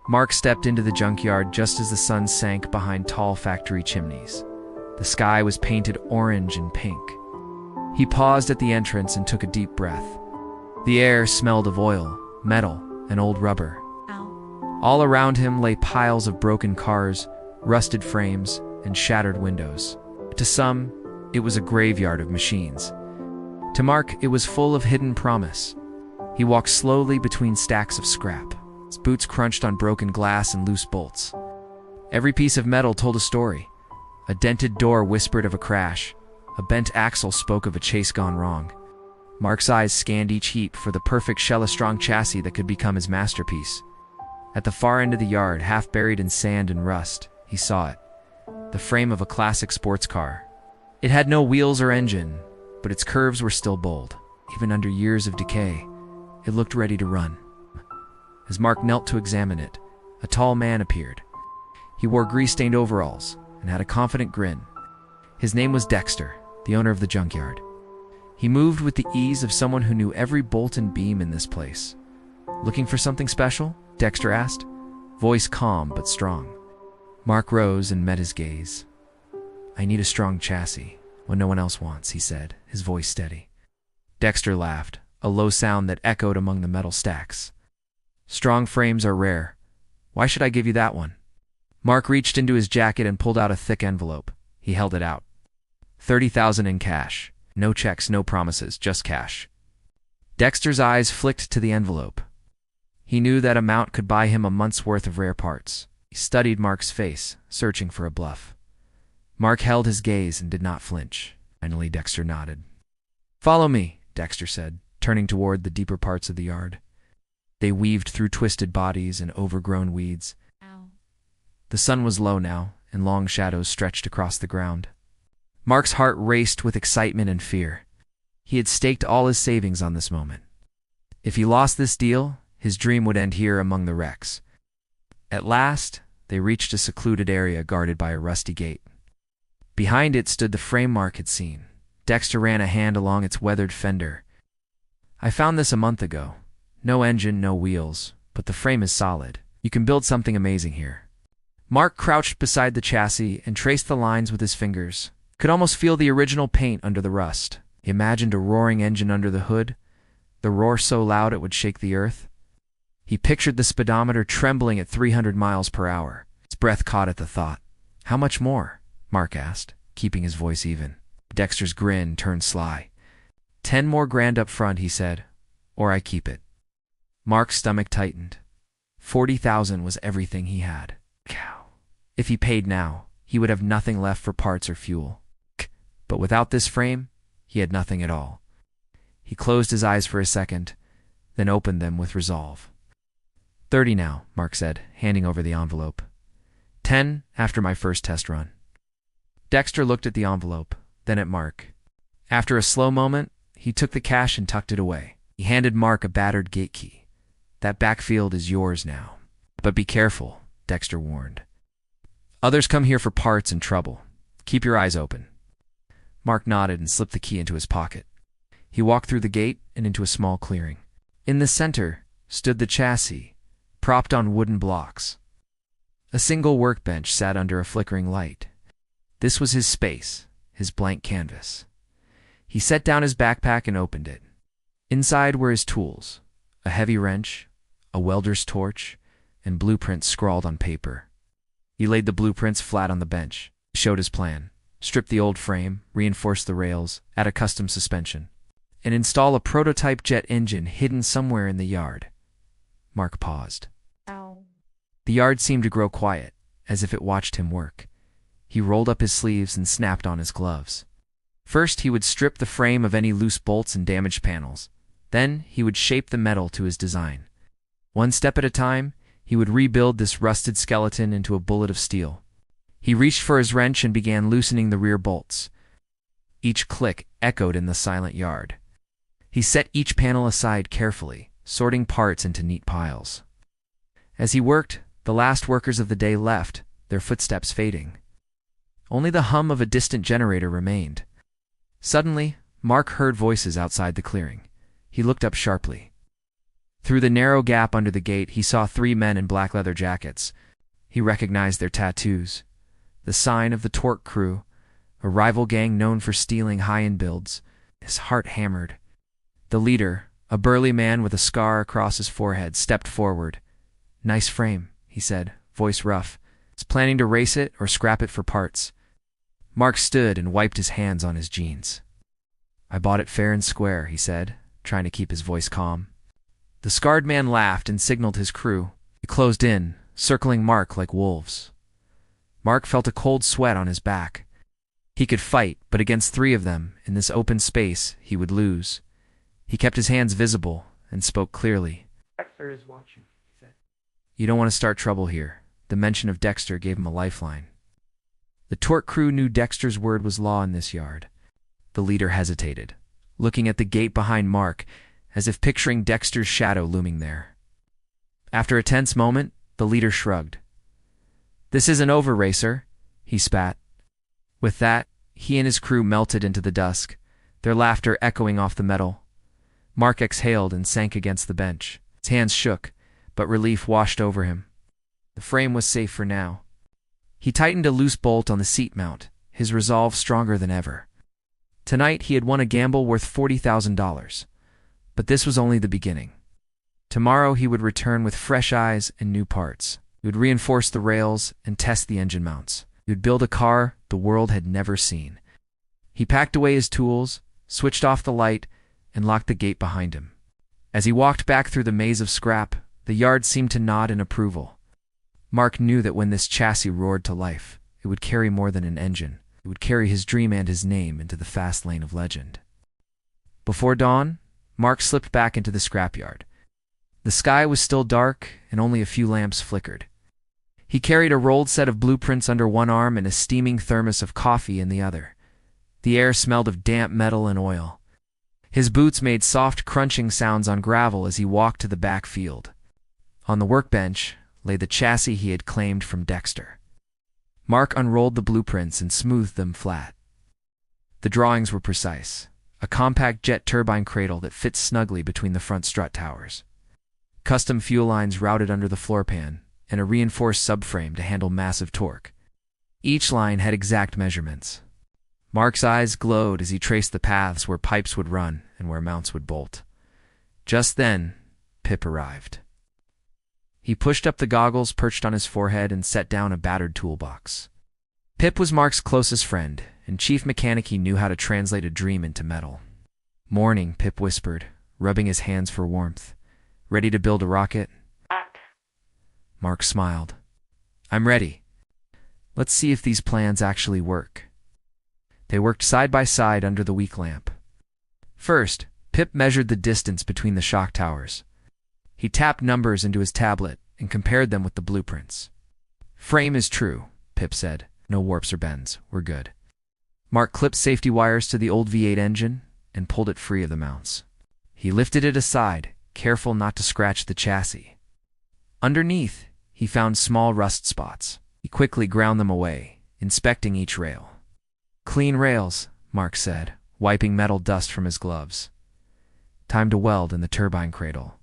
Mark stepped into the junkyard just as the sun sank behind tall factory chimneys. The sky was painted orange and pink. He paused at the entrance and took a deep breath. The air smelled of oil, metal, and old rubber. Ow. All around him lay piles of broken cars, rusted frames, and shattered windows. To some, it was a graveyard of machines. To Mark, it was full of hidden promise. He walked slowly between stacks of scrap. His boots crunched on broken glass and loose bolts. Every piece of metal told a story. A dented door whispered of a crash. A bent axle spoke of a chase gone wrong. Mark's eyes scanned each heap for the perfect shell-strong chassis that could become his masterpiece. At the far end of the yard, half buried in sand and rust, he saw it. The frame of a classic sports car. It had no wheels or engine, but its curves were still bold. Even under years of decay, it looked ready to run. As Mark knelt to examine it, a tall man appeared. He wore grease-stained overalls and had a confident grin. His name was Dexter, the owner of the junkyard. He moved with the ease of someone who knew every bolt and beam in this place. "Looking for something special?" Dexter asked, voice calm but strong. Mark rose and met his gaze. "I need a strong chassis, what no one else wants," he said, his voice steady. Dexter laughed, a low sound that echoed among the metal stacks. "Strong frames are rare. Why should I give you that one?" Mark reached into his jacket and pulled out a thick envelope. He held it out. 30,000 in cash. No checks, no promises, just cash. Dexter's eyes flicked to the envelope. He knew that amount could buy him a month's worth of rare parts. He studied Mark's face, searching for a bluff. Mark held his gaze and did not flinch. Finally, Dexter nodded. "Follow me," Dexter said, turning toward the deeper parts of the yard. They weaved through twisted bodies and overgrown weeds. Ow. The sun was low now, and long shadows stretched across the ground. Mark's heart raced with excitement and fear. He had staked all his savings on this moment. If he lost this deal, his dream would end here among the wrecks. At last, they reached a secluded area guarded by a rusty gate. Behind it stood the frame Mark had seen. Dexter ran a hand along its weathered fender. "I found this a month ago. No engine, no wheels, but the frame is solid. You can build something amazing here." Mark crouched beside the chassis and traced the lines with his fingers. Could almost feel the original paint under the rust. He imagined a roaring engine under the hood, the roar so loud it would shake the earth. He pictured the speedometer trembling at 300 miles per hour. His breath caught at the thought. "How much more?" Mark asked, keeping his voice even. Dexter's grin turned sly. 10 more grand up front," he said, "or I keep it." Mark's stomach tightened. 40,000 was everything he had. Cow. If he paid now, he would have nothing left for parts or fuel. But without this frame, he had nothing at all. He closed his eyes for a second, then opened them with resolve. 30 now, Mark said, handing over the envelope. 10 after my first test run. Dexter looked at the envelope, then at Mark. After a slow moment, he took the cash and tucked it away. He handed Mark a battered gate key. "That backfield is yours now. But be careful," Dexter warned. "Others come here for parts and trouble. Keep your eyes open." Mark nodded and slipped the key into his pocket. He walked through the gate and into a small clearing. In the center stood the chassis, propped on wooden blocks. A single workbench sat under a flickering light. This was his space, his blank canvas. He set down his backpack and opened it. Inside were his tools, a heavy wrench, a welder's torch, and blueprints scrawled on paper. He laid the blueprints flat on the bench, showed his plan, stripped the old frame, reinforced the rails, add a custom suspension, and install a prototype jet engine hidden somewhere in the yard. Mark paused. Ow. The yard seemed to grow quiet, as if it watched him work. He rolled up his sleeves and snapped on his gloves. First, he would strip the frame of any loose bolts and damaged panels. Then, he would shape the metal to his design. One step at a time, he would rebuild this rusted skeleton into a bullet of steel. He reached for his wrench and began loosening the rear bolts. Each click echoed in the silent yard. He set each panel aside carefully, sorting parts into neat piles. As he worked, the last workers of the day left, their footsteps fading. Only the hum of a distant generator remained. Suddenly, Mark heard voices outside the clearing. He looked up sharply. Through the narrow gap under the gate, he saw 3 men in black leather jackets. He recognized their tattoos. The sign of the Torque Crew, a rival gang known for stealing high-end builds. His heart hammered. The leader, a burly man with a scar across his forehead, stepped forward. "Nice frame," he said, voice rough. "Is planning to race it or scrap it for parts?" Mark stood and wiped his hands on his jeans. "I bought it fair and square," he said, trying to keep his voice calm. The scarred man laughed and signaled his crew. He closed in, circling Mark like wolves. Mark felt a cold sweat on his back. He could fight, but against 3 of them, in this open space, he would lose. He kept his hands visible and spoke clearly. "Dexter is watching," he said. "You don't want to start trouble here." The mention of Dexter gave him a lifeline. The Torque Crew knew Dexter's word was law in this yard. The leader hesitated, looking at the gate behind Mark, as if picturing Dexter's shadow looming there. After a tense moment, the leader shrugged. "This isn't over, racer," he spat. With that, he and his crew melted into the dusk, their laughter echoing off the metal. Mark exhaled and sank against the bench. His hands shook, but relief washed over him. The frame was safe for now. He tightened a loose bolt on the seat mount, his resolve stronger than ever. Tonight he had won a gamble worth $40,000. But this was only the beginning. Tomorrow he would return with fresh eyes and new parts. He would reinforce the rails and test the engine mounts. He would build a car the world had never seen. He packed away his tools, switched off the light, and locked the gate behind him. As he walked back through the maze of scrap, the yard seemed to nod in approval. Mark knew that when this chassis roared to life, it would carry more than an engine. It would carry his dream and his name into the fast lane of legend. Before dawn, Mark slipped back into the scrapyard. The sky was still dark, and only a few lamps flickered. He carried a rolled set of blueprints under one arm and a steaming thermos of coffee in the other. The air smelled of damp metal and oil. His boots made soft crunching sounds on gravel as he walked to the back field. On the workbench lay the chassis he had claimed from Dexter. Mark unrolled the blueprints and smoothed them flat. The drawings were precise. A compact jet turbine cradle that fit snugly between the front strut towers. Custom fuel lines routed under the floor pan, and a reinforced subframe to handle massive torque. Each line had exact measurements. Mark's eyes glowed as he traced the paths where pipes would run and where mounts would bolt. Just then, Pip arrived. He pushed up the goggles perched on his forehead and set down a battered toolbox. Pip was Mark's closest friend, and chief mechanic he knew how to translate a dream into metal. "Morning," Pip whispered, rubbing his hands for warmth. "Ready to build a rocket?" Mark smiled. "I'm ready. Let's see if these plans actually work." They worked side by side under the weak lamp. First, Pip measured the distance between the shock towers. He tapped numbers into his tablet and compared them with the blueprints. "Frame is true," Pip said. "No warps or bends. We're good." Mark clipped safety wires to the old V8 engine and pulled it free of the mounts. He lifted it aside, careful not to scratch the chassis. Underneath, he found small rust spots. He quickly ground them away, inspecting each rail. "Clean rails," Mark said, wiping metal dust from his gloves. "Time to weld in the turbine cradle."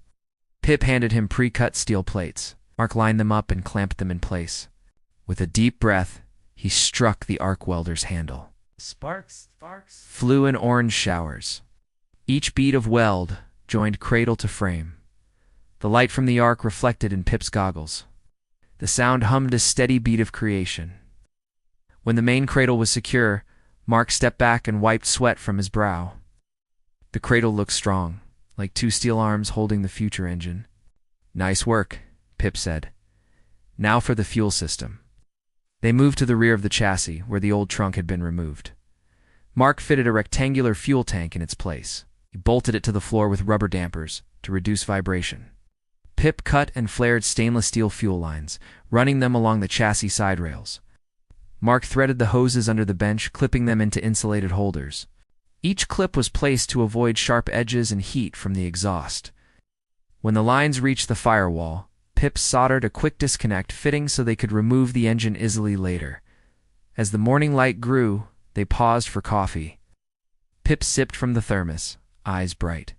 Pip handed him pre-cut steel plates. Mark lined them up and clamped them in place. With a deep breath, he struck the arc welder's handle. Sparks flew in orange showers. Each bead of weld joined cradle to frame. The light from the arc reflected in Pip's goggles. The sound hummed a steady beat of creation. When the main cradle was secure, Mark stepped back and wiped sweat from his brow. The cradle looked strong, like 2 steel arms holding the future engine. "Nice work," Pip said. "Now for the fuel system." They moved to the rear of the chassis, where the old trunk had been removed. Mark fitted a rectangular fuel tank in its place. He bolted it to the floor with rubber dampers to reduce vibration. Pip cut and flared stainless steel fuel lines, running them along the chassis side rails. Mark threaded the hoses under the bench, clipping them into insulated holders. Each clip was placed to avoid sharp edges and heat from the exhaust. When the lines reached the firewall, Pip soldered a quick disconnect fitting so they could remove the engine easily later. As the morning light grew, they paused for coffee. Pip sipped from the thermos, eyes bright.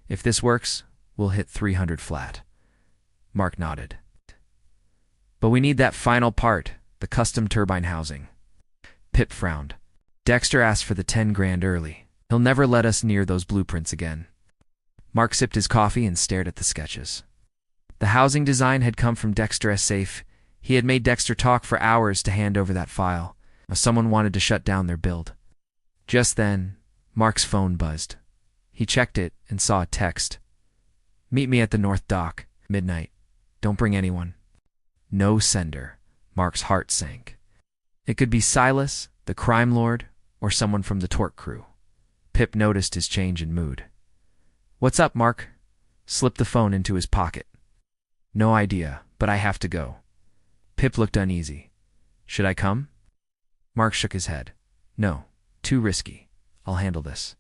"If this works, we'll We'll hit 300 flat. Mark nodded. But we need that final part, the custom turbine housing. Pip frowned. Dexter asked for the 10 grand early. He'll never let us near those blueprints again. Mark sipped his coffee and stared at the sketches. The housing design had come from Dexter safe. He had made Dexter talk for hours to hand over that file. Someone wanted to shut down their build. Just then, Mark's phone buzzed. He checked it and saw a text. Meet me at the North Dock, midnight. Don't bring anyone. No sender. Mark's heart sank. It could be Silas, the crime lord, or someone from the torque crew. Pip noticed his change in mood. What's up, Mark? Slipped the phone into his pocket. No idea, but I have to go. Pip looked uneasy. Should I come? Mark shook his head. No, too risky. I'll handle this.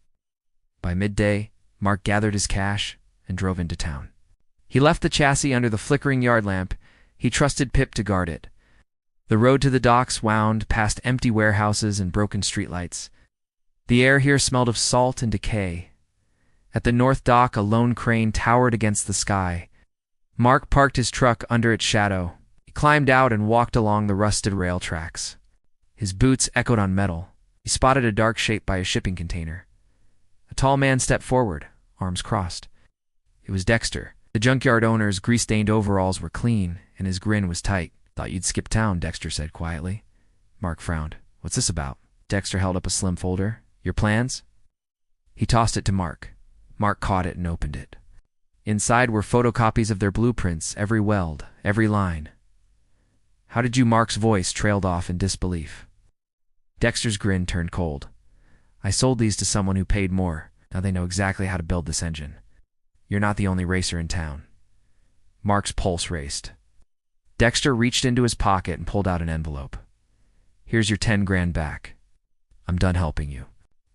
By midday, Mark gathered his cash and drove into town. He left the chassis under the flickering yard lamp. He trusted Pip to guard it. The road to the docks wound past empty warehouses and broken streetlights. The air here smelled of salt and decay. At the North Dock, a lone crane towered against the sky. Mark parked his truck under its shadow. He climbed out and walked along the rusted rail tracks. His boots echoed on metal. He spotted a dark shape by a shipping container. A tall man stepped forward, arms crossed. It was Dexter. The junkyard owner's grease-stained overalls were clean, and his grin was tight. Thought you'd skip town, Dexter said quietly. Mark frowned. What's this about? Dexter held up a slim folder. Your plans? He tossed it to Mark. Mark caught it and opened it. Inside were photocopies of their blueprints, every weld, every line. How did you? Mark's voice trailed off in disbelief. Dexter's grin turned cold. I sold these to someone who paid more. Now they know exactly how to build this engine. You're not the only racer in town. Mark's pulse raced. Dexter reached into his pocket and pulled out an envelope. Here's your 10 grand back. I'm done helping you.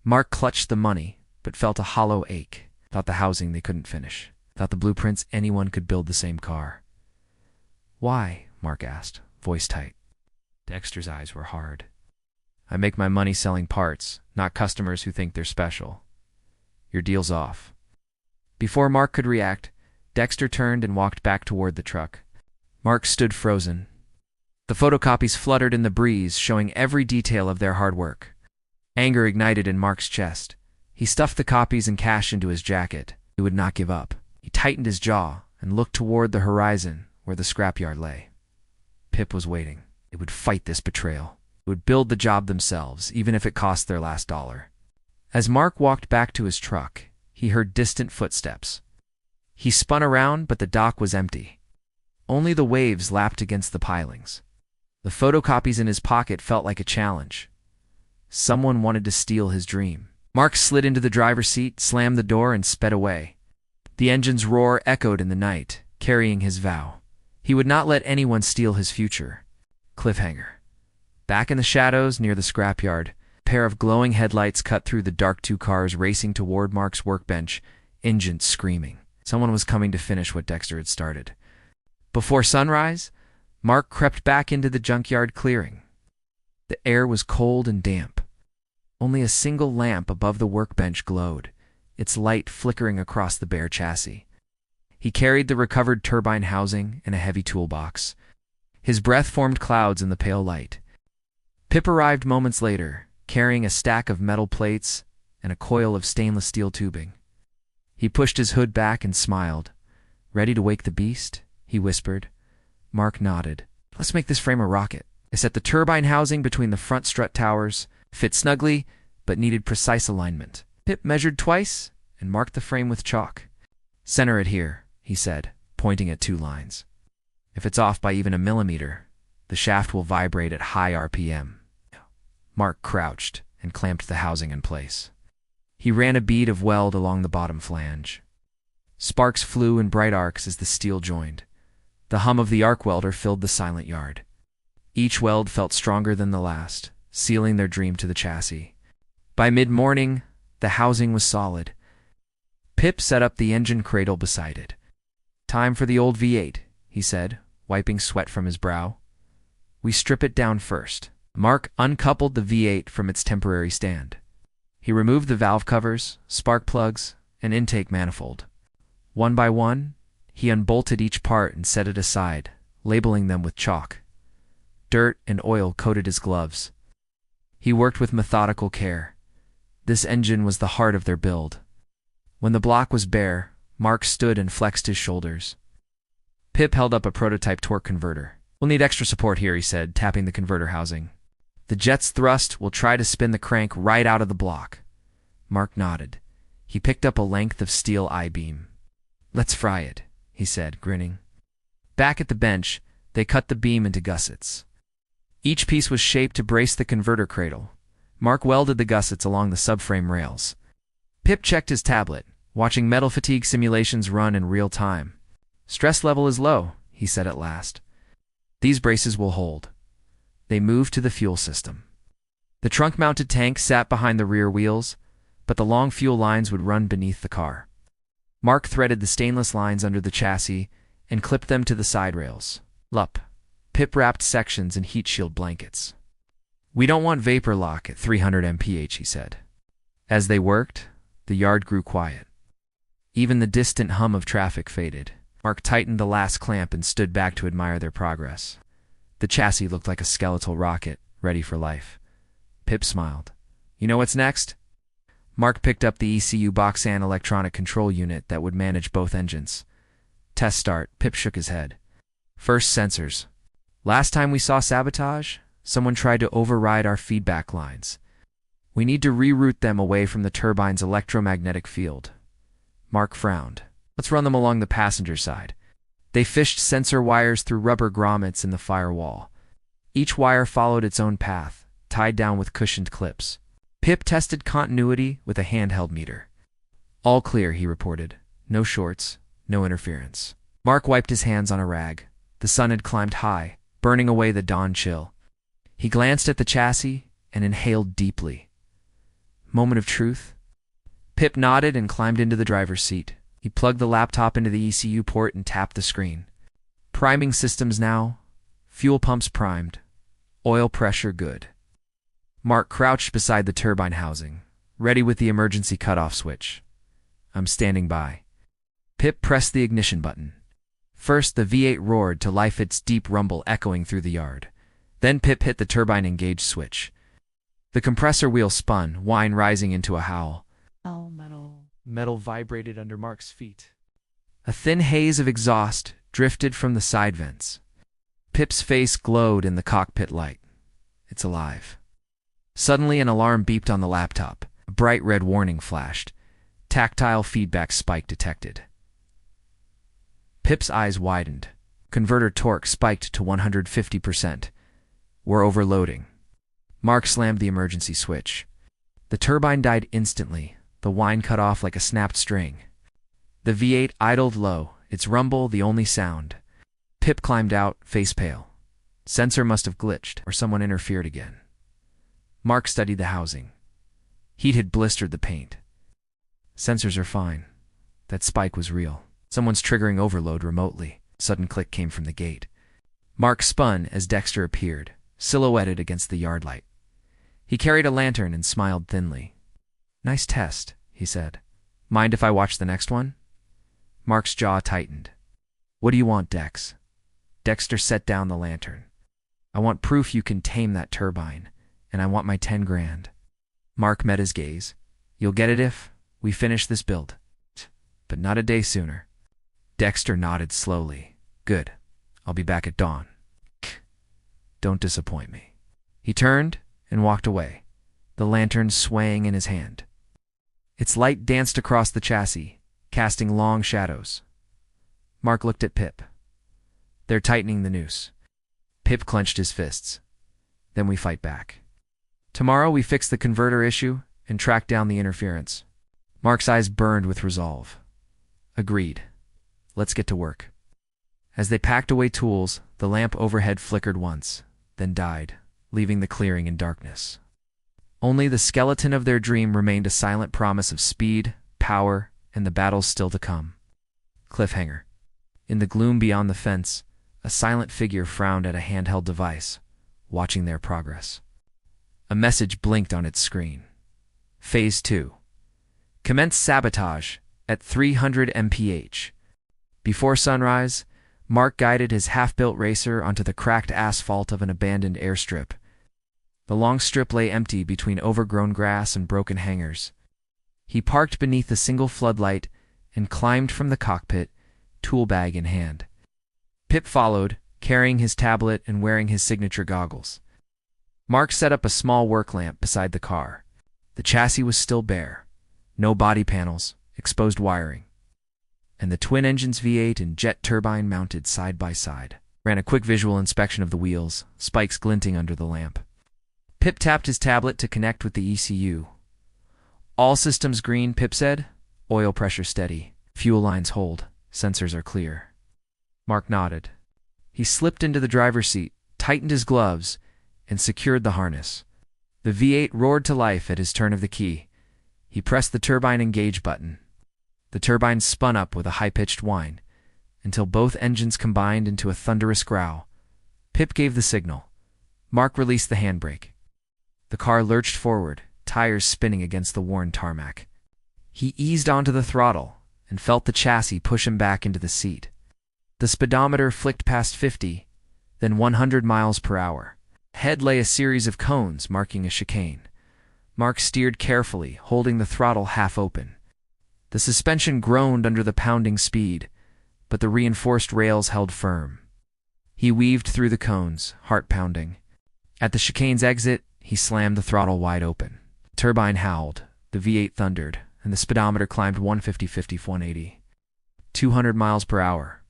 Mark clutched the money, but felt a hollow ache. Thought the housing they couldn't finish. Thought the blueprints anyone could build the same car. Why? Mark asked, voice tight. Dexter's eyes were hard. I make my money selling parts, not customers who think they're special. Your deal's off. Before Mark could react, Dexter turned and walked back toward the truck. Mark stood frozen. The photocopies fluttered in the breeze, showing every detail of their hard work. Anger ignited in Mark's chest. He stuffed the copies and cash into his jacket. He would not give up. He tightened his jaw and looked toward the horizon where the scrapyard lay. Pip was waiting. They would fight this betrayal. They would build the job themselves, even if it cost their last dollar. As Mark walked back to his truck, he heard distant footsteps. He spun around, but the dock was empty. Only the waves lapped against the pilings. The photocopies in his pocket felt like a challenge. Someone wanted to steal his dream. Mark slid into the driver's seat, slammed the door, and sped away. The engine's roar echoed in the night, carrying his vow. He would not let anyone steal his future. Cliffhanger. Back in the shadows near the scrapyard, a pair of glowing headlights cut through the dark two cars racing toward Mark's workbench, engines screaming. Someone was coming to finish what Dexter had started. Before sunrise, Mark crept back into the junkyard clearing. The air was cold and damp. Only a single lamp above the workbench glowed, its light flickering across the bare chassis. He carried the recovered turbine housing and a heavy toolbox. His breath formed clouds in the pale light. Pip arrived moments later, carrying a stack of metal plates and a coil of stainless steel tubing. He pushed his hood back and smiled. Ready to wake the beast? He whispered. Mark nodded. Let's make this frame a rocket. I set the turbine housing between the front strut towers, fit snugly, but needed precise alignment. Pip measured twice and marked the frame with chalk. Center it here, he said, pointing at 2 lines. If it's off by even a millimeter, the shaft will vibrate at high RPM. Mark crouched and clamped the housing in place. He ran a bead of weld along the bottom flange. Sparks flew in bright arcs as the steel joined. The hum of the arc welder filled the silent yard. Each weld felt stronger than the last, sealing their dream to the chassis. By mid-morning, the housing was solid. Pip set up the engine cradle beside it. Time for the old V8, he said, wiping sweat from his brow. We strip it down first. Mark uncoupled the V8 from its temporary stand. He removed the valve covers, spark plugs, and intake manifold. One by one, he unbolted each part and set it aside, labeling them with chalk. Dirt and oil coated his gloves. He worked with methodical care. This engine was the heart of their build. When the block was bare, Mark stood and flexed his shoulders. Pip held up a prototype torque converter. "We'll need extra support here," he said, tapping the converter housing. "The jet's thrust will try to spin the crank right out of the block." Mark nodded. He picked up a length of steel I-beam. "Let's fry it," he said, grinning. Back at the bench, they cut the beam into gussets. Each piece was shaped to brace the converter cradle. Mark welded the gussets along the subframe rails. Pip checked his tablet, watching metal fatigue simulations run in real time. "Stress level is low," he said at last. "These braces will hold." They moved to the fuel system. The trunk-mounted tank sat behind the rear wheels, but the long fuel lines would run beneath the car. Mark threaded the stainless lines under the chassis and clipped them to the side rails. Lup. Pip wrapped sections in heat shield blankets. "We don't want vapor lock at 300 mph, he said. As they worked, the yard grew quiet. Even the distant hum of traffic faded. Mark tightened the last clamp and stood back to admire their progress. The chassis looked like a skeletal rocket, ready for life. Pip smiled. "You know what's next?" Mark picked up the ECU Boxan electronic control unit that would manage both engines. "Test start." Pip shook his head. "First, sensors. Last time we saw sabotage, someone tried to override our feedback lines. We need to reroute them away from the turbine's electromagnetic field." Mark frowned. "Let's run them along the passenger side." They fished sensor wires through rubber grommets in the firewall. Each wire followed its own path, tied down with cushioned clips. Pip tested continuity with a handheld meter. "All clear," he reported. "No shorts, no interference." Mark wiped his hands on a rag. The sun had climbed high, burning away the dawn chill. He glanced at the chassis and inhaled deeply. Moment of truth. Pip nodded and climbed into the driver's seat. He plugged the laptop into the ECU port and tapped the screen. "Priming systems now. Fuel pumps primed. Oil pressure good." Mark crouched beside the turbine housing, ready with the emergency cutoff switch. "I'm standing by." Pip pressed the ignition button. First, the V8 roared to life, its deep rumble echoing through the yard. Then Pip hit the turbine engage switch. The compressor wheel spun, whine rising into a howl. Oh, metal. Metal vibrated under Mark's feet. A thin haze of exhaust drifted from the side vents. Pip's face glowed in the cockpit light. "It's alive." Suddenly, an alarm beeped on the laptop. A bright red warning flashed. Tactile feedback spike detected. Pip's eyes widened. Converter torque spiked to 150%. "We're overloading." Mark slammed the emergency switch. The turbine died instantly, the whine cut off like a snapped string. The V8 idled low, its rumble the only sound. Pip climbed out, face pale. Sensor must have glitched, or someone interfered again. Mark studied the housing. Heat had blistered the paint. "Sensors are fine. That spike was real. Someone's triggering overload remotely." Sudden click came from the gate. Mark spun as Dexter appeared, silhouetted against the yard light. He carried a lantern and smiled thinly. "Nice test," he said. "Mind if I watch the next one?" Mark's jaw tightened. "What do you want, Dex?" Dexter set down the lantern. "I want proof you can tame that turbine, and I want my 10 grand. Mark met his gaze. "You'll get it if we finish this build. But not a day sooner." Dexter nodded slowly. "Good. I'll be back at dawn. Don't disappoint me." He turned and walked away, the lantern swaying in his hand. Its light danced across the chassis, casting long shadows. Mark looked at Pip. "They're tightening the noose." Pip clenched his fists. "Then we fight back. Tomorrow we fix the converter issue and track down the interference." Mark's eyes burned with resolve. "Agreed. Let's get to work." As they packed away tools, the lamp overhead flickered once, then died, leaving the clearing in darkness. Only the skeleton of their dream remained, a silent promise of speed, power, and the battles still to come. Cliffhanger. In the gloom beyond the fence, a silent figure frowned at a handheld device, watching their progress. A message blinked on its screen. Phase 2. Commence sabotage. at 300 mph. Before sunrise, Mark guided his half-built racer onto the cracked asphalt of an abandoned airstrip. The long strip lay empty between overgrown grass and broken hangars. He parked beneath a single floodlight and climbed from the cockpit, tool bag in hand. Pip followed, carrying his tablet and wearing his signature goggles. Mark set up a small work lamp beside the car. The chassis was still bare. No body panels, exposed wiring. And the twin engines V8 and jet turbine mounted side by side. Ran a quick visual inspection of the wheels, spikes glinting under the lamp. Pip tapped his tablet to connect with the ECU. All systems green, Pip said. Oil pressure steady. Fuel lines hold. Sensors are clear. Mark nodded. He slipped into the driver's seat, tightened his gloves, and secured the harness. The V8 roared to life at his turn of the key. He pressed the turbine engage button. The turbine spun up with a high-pitched whine, until both engines combined into a thunderous growl. Pip gave the signal. Mark released the handbrake. The car lurched forward, tires spinning against the worn tarmac. He eased onto the throttle and felt the chassis push him back into the seat. The speedometer flicked past 50, then 100 miles per hour. Ahead lay a series of cones marking a chicane. Mark steered carefully, holding the throttle half open. The suspension groaned under the pounding speed, but the reinforced rails held firm. He weaved through the cones, heart pounding. At the chicane's exit, he slammed the throttle wide open. The turbine howled, the V8 thundered, and the speedometer climbed 150-180. 200 miles per hour.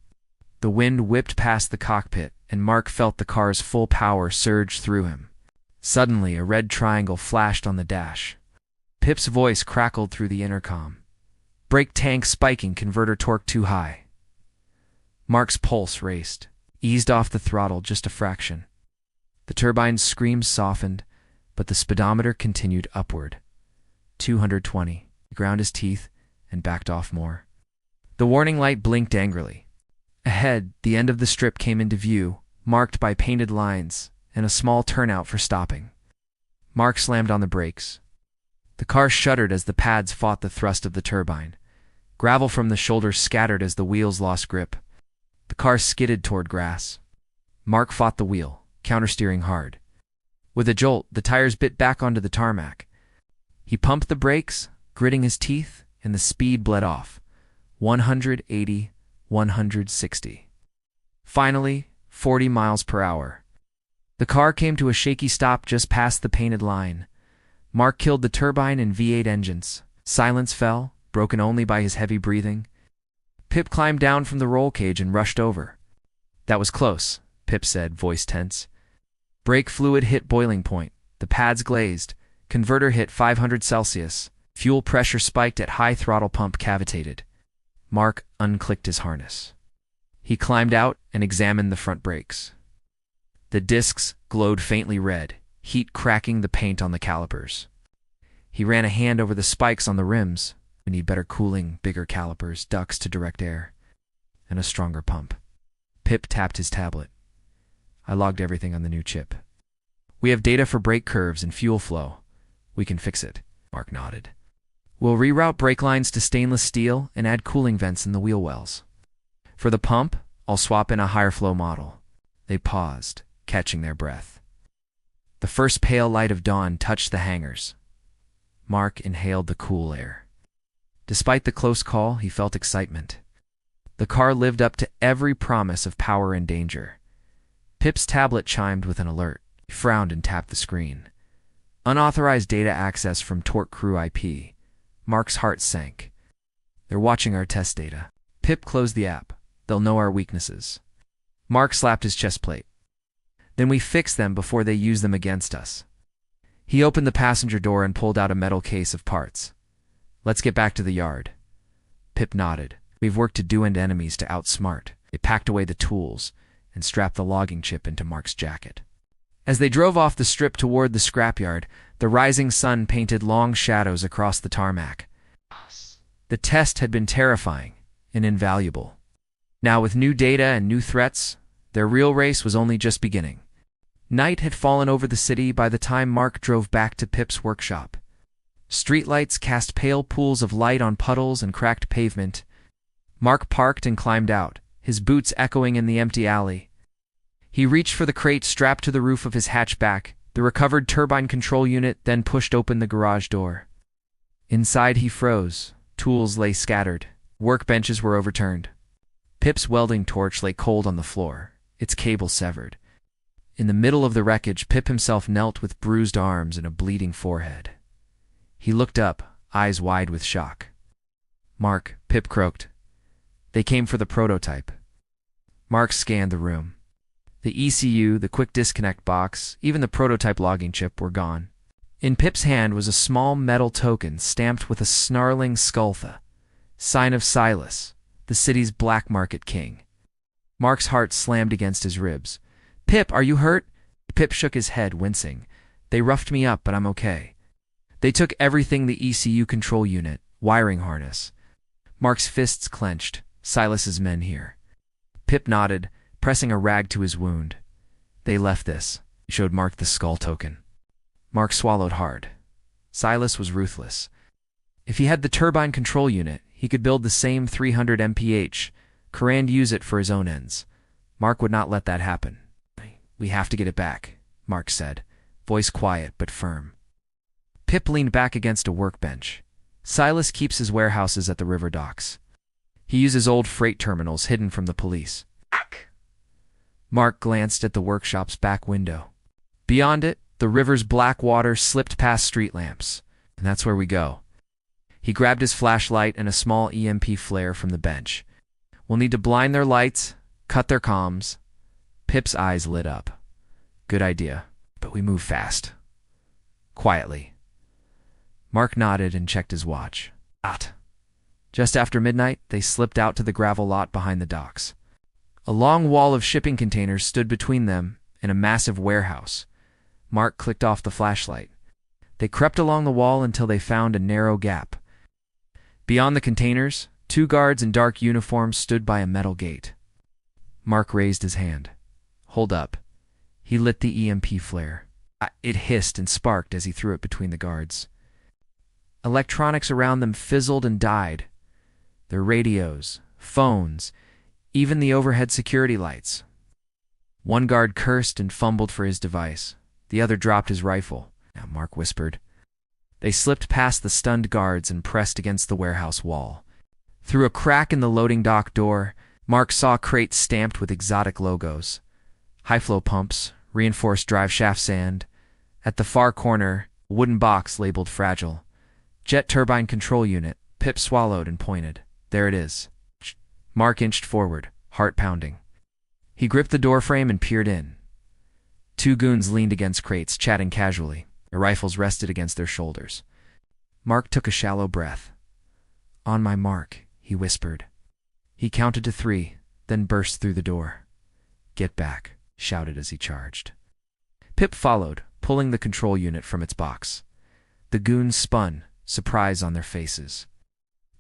The wind whipped past the cockpit, and Mark felt the car's full power surge through him. Suddenly, a red triangle flashed on the dash. Pip's voice crackled through the intercom. Brake tank spiking, converter torque too high. Mark's pulse raced, eased off the throttle just a fraction. The turbine's screams softened, but the speedometer continued upward. 220. He ground his teeth and backed off more. The warning light blinked angrily. Ahead, the end of the strip came into view, marked by painted lines and a small turnout for stopping. Mark slammed on the brakes. The car shuddered as the pads fought the thrust of the turbine. Gravel from the shoulders scattered as the wheels lost grip. The car skidded toward grass. Mark fought the wheel, countersteering hard. With a jolt, the tires bit back onto the tarmac. He pumped the brakes, gritting his teeth, and the speed bled off. 180, 160. Finally, 40 miles per hour. The car came to a shaky stop just past the painted line. Mark killed the turbine and V8 engines. Silence fell, broken only by his heavy breathing. Pip climbed down from the roll cage and rushed over. That was close, Pip said, voice tense. Brake fluid hit boiling point. The pads glazed. Converter hit 500 Celsius. Fuel pressure spiked at high throttle pump cavitated. Mark unclicked his harness. He climbed out and examined the front brakes. The discs glowed faintly red, heat cracking the paint on the calipers. He ran a hand over the spikes on the rims. We need better cooling, bigger calipers, ducts to direct air, and a stronger pump. Pip tapped his tablet. I logged everything on the new chip. We have data for brake curves and fuel flow. We can fix it, Mark nodded. We'll reroute brake lines to stainless steel and add cooling vents in the wheel wells. For the pump, I'll swap in a higher flow model. They paused, catching their breath. The first pale light of dawn touched the hangars. Mark inhaled the cool air. Despite the close call, he felt excitement. The car lived up to every promise of power and danger. Pip's tablet chimed with an alert. He frowned and tapped the screen. Unauthorized data access from Torque Crew IP. Mark's heart sank. They're watching our test data. Pip closed the app. They'll know our weaknesses. Mark slapped his chest plate. Then we fix them before they use them against us. He opened the passenger door and pulled out a metal case of parts. Let's get back to the yard. Pip nodded. We've worked to do-end enemies to outsmart. They packed away the tools and strapped the logging chip into Mark's jacket. As they drove off the strip toward the scrapyard, the rising sun painted long shadows across the tarmac. The test had been terrifying and invaluable. Now, with new data and new threats, their real race was only just beginning. Night had fallen over the city by the time Mark drove back to Pip's workshop. Streetlights cast pale pools of light on puddles and cracked pavement. Mark parked and climbed out, his boots echoing in the empty alley. He reached for the crate strapped to the roof of his hatchback, the recovered turbine control unit, then pushed open the garage door. Inside he froze. Tools lay scattered. Workbenches were overturned. Pip's welding torch lay cold on the floor, its cable severed. In the middle of the wreckage, Pip himself knelt with bruised arms and a bleeding forehead. He looked up, eyes wide with shock. "Mark," Pip croaked. "They came for the prototype." Mark scanned the room. The ECU, the quick disconnect box, even the prototype logging chip were gone. In Pip's hand was a small metal token stamped with a snarling skultha, sign of Silas, the city's black market king. Mark's heart slammed against his ribs. "Pip, are you hurt?" Pip shook his head, wincing. "They roughed me up, but I'm okay. They took everything, the ECU control unit, wiring harness." Mark's fists clenched. "Silas's men here." Pip nodded, pressing a rag to his wound. "They left this." He showed Mark the skull token. Mark swallowed hard. Silas was ruthless. If he had the turbine control unit, he could build the same 300 mph, and use it for his own ends. Mark would not let that happen. "We have to get it back," Mark said, voice quiet but firm. Pip leaned back against a workbench. "Silas keeps his warehouses at the river docks. He uses old freight terminals hidden from the police." Mark glanced at the workshop's back window. Beyond it, the river's black water slipped past street lamps. "And that's where we go." He grabbed his flashlight and a small EMP flare from the bench. "We'll need to blind their lights, cut their comms." Pip's eyes lit up. "Good idea, but we move fast. Quietly." Mark nodded and checked his watch. Just after midnight, they slipped out to the gravel lot behind the docks. A long wall of shipping containers stood between them and a massive warehouse. Mark clicked off the flashlight. They crept along the wall until they found a narrow gap. Beyond the containers, 2 guards in dark uniforms stood by a metal gate. Mark raised his hand. "Hold up." He lit the EMP flare. It hissed and sparked as he threw it between the guards. Electronics around them fizzled and died. Their radios, phones, even the overhead security lights. One guard cursed and fumbled for his device. The other dropped his rifle. Mark whispered. They slipped past the stunned guards and pressed against the warehouse wall. Through a crack in the loading dock door, Mark saw crates stamped with exotic logos. High-flow pumps, reinforced drive shaft sand. At the far corner, a wooden box labeled fragile. "Jet turbine control unit." Pip swallowed and pointed. "There it is." Mark inched forward, heart pounding. He gripped the doorframe and peered in. 2 goons leaned against crates, chatting casually. Their rifles rested against their shoulders. Mark took a shallow breath. "On my mark," he whispered. He counted to 3, then burst through the door. "Get back," he shouted as he charged. Pip followed, pulling the control unit from its box. The goons spun, surprise on their faces.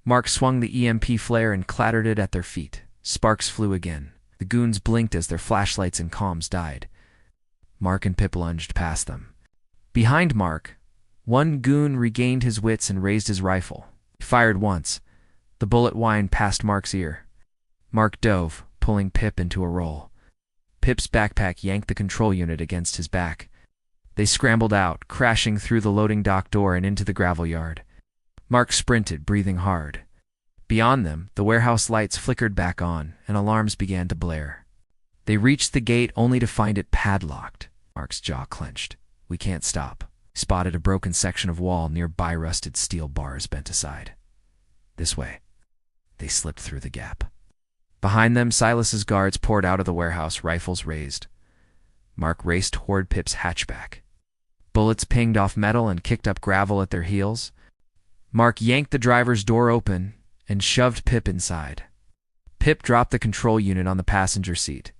Mark swung the EMP flare and clattered it at their feet. Sparks flew again. The goons blinked as their flashlights and comms died. Mark and Pip lunged past them. Behind Mark, one goon regained his wits and raised his rifle. He fired once. The bullet whined past Mark's ear. Mark dove, pulling Pip into a roll. Pip's backpack yanked the control unit against his back. They scrambled out, crashing through the loading dock door and into the gravel yard. Mark sprinted, breathing hard. Beyond them, the warehouse lights flickered back on, and alarms began to blare. They reached the gate only to find it padlocked. Mark's jaw clenched. "We can't stop." He spotted a broken section of wall nearby, rusted steel bars bent aside. "This way." They slipped through the gap. Behind them, Silas's guards poured out of the warehouse, rifles raised. Mark raced toward Pip's hatchback. Bullets pinged off metal and kicked up gravel at their heels. Mark yanked the driver's door open and shoved Pip inside. Pip dropped the control unit on the passenger seat.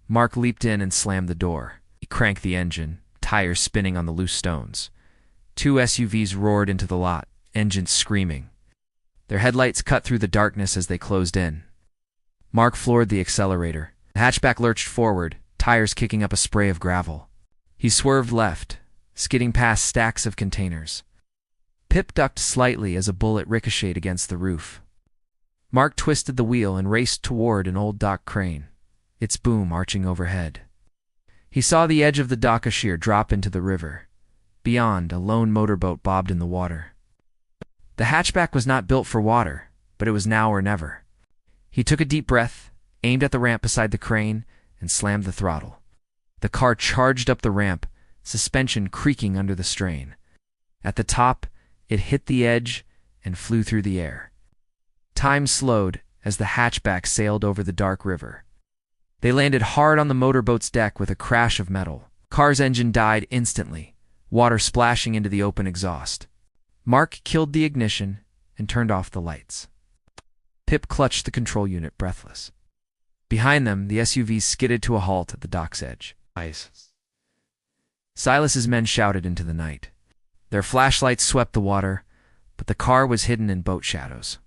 Mark leaped in and slammed the door. He cranked the engine, tires spinning on the loose stones. 2 SUVs roared into the lot, engines screaming. Their headlights cut through the darkness as they closed in. Mark floored the accelerator. The hatchback lurched forward, tires kicking up a spray of gravel. He swerved left, skidding past stacks of containers. Pip ducked slightly as a bullet ricocheted against the roof. Mark twisted the wheel and raced toward an old dock crane, its boom arching overhead. He saw the edge of the dock sheer drop into the river. Beyond, a lone motorboat bobbed in the water. The hatchback was not built for water, but it was now or never. He took a deep breath, aimed at the ramp beside the crane, and slammed the throttle. The car charged up the ramp, suspension creaking under the strain. At the top, it hit the edge and flew through the air. Time slowed as the hatchback sailed over the dark river. They landed hard on the motorboat's deck with a crash of metal. Car's engine died instantly, water splashing into the open exhaust. Mark killed the ignition and turned off the lights. Pip clutched the control unit, breathless. Behind them, the SUV skidded to a halt at the dock's edge. Silas's men shouted into the night. Their flashlights swept the water, but the car was hidden in boat shadows.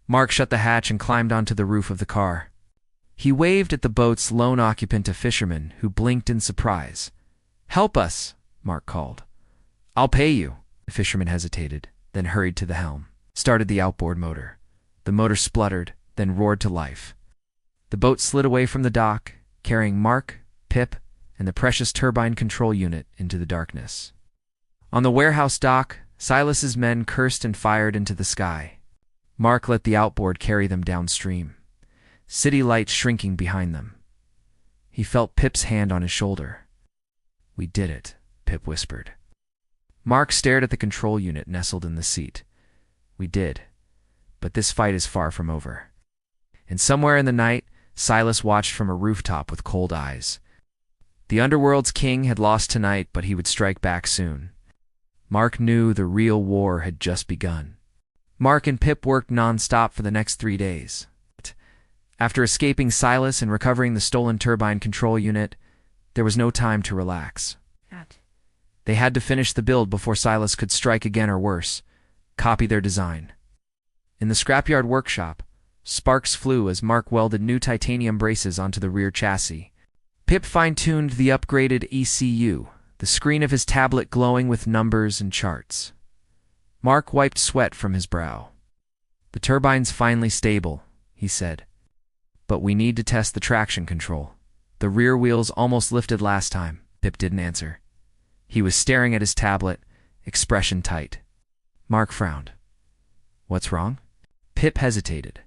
Mark shut the hatch and climbed onto the roof of the car. He waved at the boat's lone occupant, a fisherman, who blinked in surprise. "Help us," Mark called. "I'll pay you." The fisherman hesitated, then hurried to the helm, started the outboard motor. The motor spluttered, then roared to life. The boat slid away from the dock, carrying Mark, Pip, and the precious turbine control unit into the darkness. On the warehouse dock, Silas's men cursed and fired into the sky. Mark let the outboard carry them downstream, city lights shrinking behind them. He felt Pip's hand on his shoulder. "We did it," Pip whispered. Mark stared at the control unit nestled in the seat. "We did. But this fight is far from over." And somewhere in the night, Silas watched from a rooftop with cold eyes. The underworld's king had lost tonight, but he would strike back soon. Mark knew the real war had just begun. Mark and Pip worked non-stop for the next 3 days. After escaping Silas and recovering the stolen turbine control unit, there was no time to relax. They had to finish the build before Silas could strike again, or worse, copy their design. In the scrapyard workshop, sparks flew as Mark welded new titanium braces onto the rear chassis. Pip fine-tuned the upgraded ECU, the screen of his tablet glowing with numbers and charts. Mark wiped sweat from his brow. "The turbine's finally stable," he said. "But we need to test the traction control. The rear wheels almost lifted last time." Pip didn't answer. He was staring at his tablet, expression tight. Mark frowned. "What's wrong?" Pip hesitated.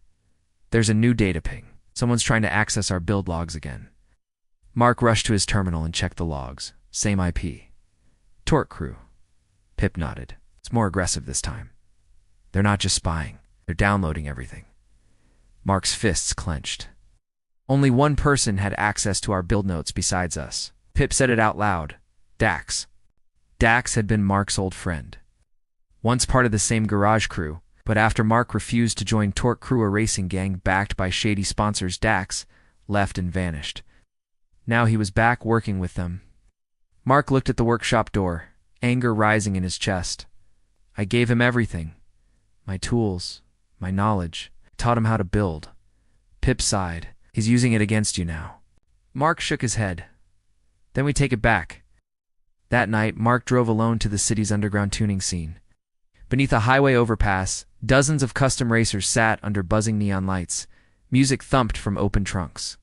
"There's a new data ping. Someone's trying to access our build logs again." Mark rushed to his terminal and checked the logs. Same IP. "Torque crew." Pip nodded. "It's more aggressive this time. They're not just spying. They're downloading everything." Mark's fists clenched. "Only one person had access to our build notes besides us." Pip said it out loud. Dax. Dax had been Mark's old friend. Once part of the same garage crew, but after Mark refused to join Torque Crew, a racing gang backed by shady sponsors, Dax left and vanished. Now he was back working with them. Mark looked at the workshop door, anger rising in his chest. "I gave him everything. My tools, my knowledge. Taught him how to build." Pip sighed. "He's using it against you now." Mark shook his head. "Then we take it back." That night, Mark drove alone to the city's underground tuning scene. Beneath a highway overpass, dozens of custom racers sat under buzzing neon lights. Music thumped from open trunks.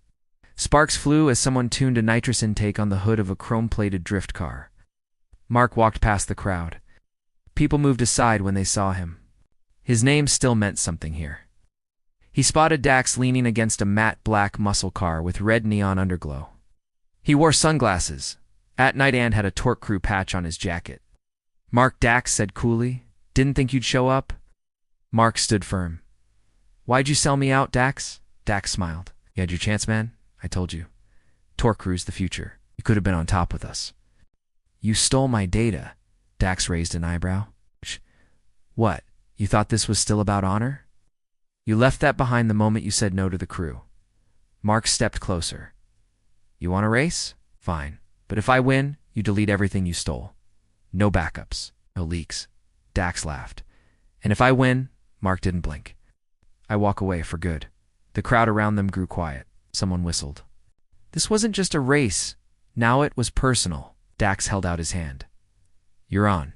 Sparks flew as someone tuned a nitrous intake on the hood of a chrome-plated drift car. Mark walked past the crowd. People moved aside when they saw him. His name still meant something here. He spotted Dax leaning against a matte black muscle car with red neon underglow. He wore sunglasses, at night, and had a Torque Crew patch on his jacket. "Mark," Dax said coolly. "Didn't think you'd show up." Mark stood firm. "Why'd you sell me out, Dax?" Dax smiled. "You had your chance, man. I told you. Torque Crew's the future. You could have been on top with us." "You stole my data." Dax raised an eyebrow. "What? You thought this was still about honor?" "You left that behind the moment you said no to the crew." Mark stepped closer. "You want a race? Fine. But if I win, you delete everything you stole. No backups. No leaks." Dax laughed. "And if I win," Mark didn't blink, "I walk away for good." The crowd around them grew quiet. Someone whistled. This wasn't just a race. Now it was personal. Dax held out his hand. "You're on.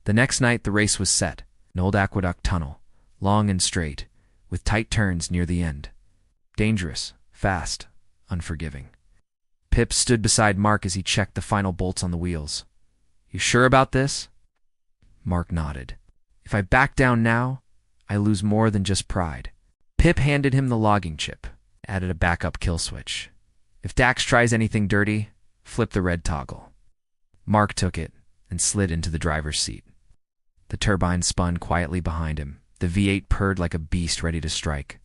The next night the race was set, an old aqueduct tunnel, long and straight, with tight turns near the end. Dangerous, fast, unforgiving. Pip stood beside Mark as he checked the final bolts on the wheels. "You sure about this?" Mark nodded. "If I back down now, I lose more than just pride." Pip handed him the logging chip, added a backup kill switch. "If Dax tries anything dirty, flip the red toggle." Mark took it and slid into the driver's seat. The turbine spun quietly behind him. The V8 purred like a beast ready to strike.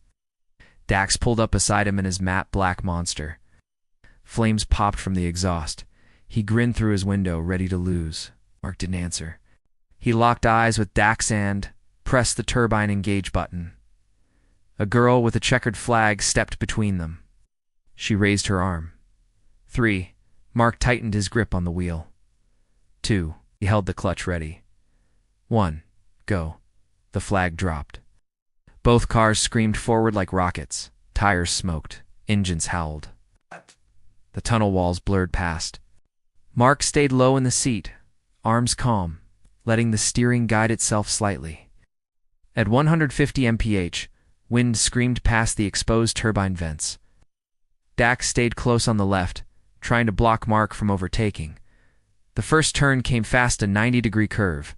Dax pulled up beside him in his matte black monster. Flames popped from the exhaust. He grinned through his window, ready to lose. Mark didn't answer. He locked eyes with Dax and pressed the turbine engage button. A girl with a checkered flag stepped between them. She raised her arm. 3. Mark tightened his grip on the wheel. 2. He held the clutch ready. 1. Go. The flag dropped. Both cars screamed forward like rockets. Tires smoked. Engines howled. The tunnel walls blurred past. Mark stayed low in the seat, arms calm, letting the steering guide itself slightly. At 150 mph, wind screamed past the exposed turbine vents. Dax stayed close on the left, trying to block Mark from overtaking. The first turn came fast, a 90-degree curve.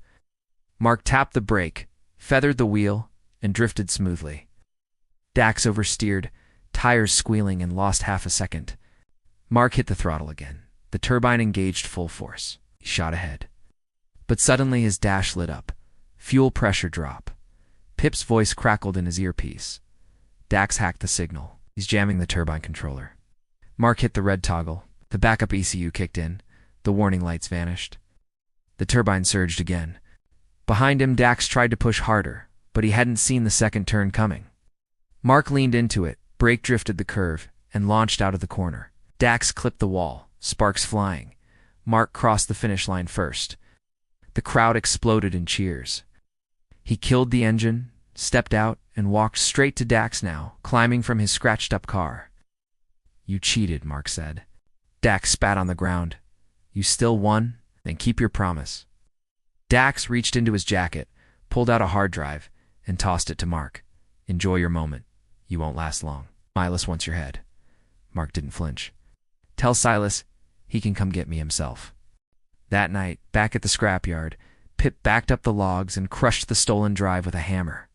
Mark tapped the brake, feathered the wheel, and drifted smoothly. Dax oversteered, tires squealing, and lost half a second. Mark hit the throttle again. The turbine engaged full force. He shot ahead. But suddenly his dash lit up. Fuel pressure drop. Pip's voice crackled in his earpiece. Dax hacked the signal. He's jamming the turbine controller. Mark hit the red toggle. The backup ECU kicked in. The warning lights vanished. The turbine surged again. Behind him, Dax tried to push harder, but he hadn't seen the second turn coming. Mark leaned into it, brake drifted the curve, and launched out of the corner. Dax clipped the wall, sparks flying. Mark crossed the finish line first. The crowd exploded in cheers. He killed the engine, stepped out, and walked straight to Dax now, climbing from his scratched-up car. "You cheated," Mark said. Dax spat on the ground. "You still won? Then keep your promise." Dax reached into his jacket, pulled out a hard drive, and tossed it to Mark. "Enjoy your moment. You won't last long. Silas wants your head." Mark didn't flinch. "Tell Silas he can come get me himself." That night, back at the scrapyard, Pip backed up the logs and crushed the stolen drive with a hammer.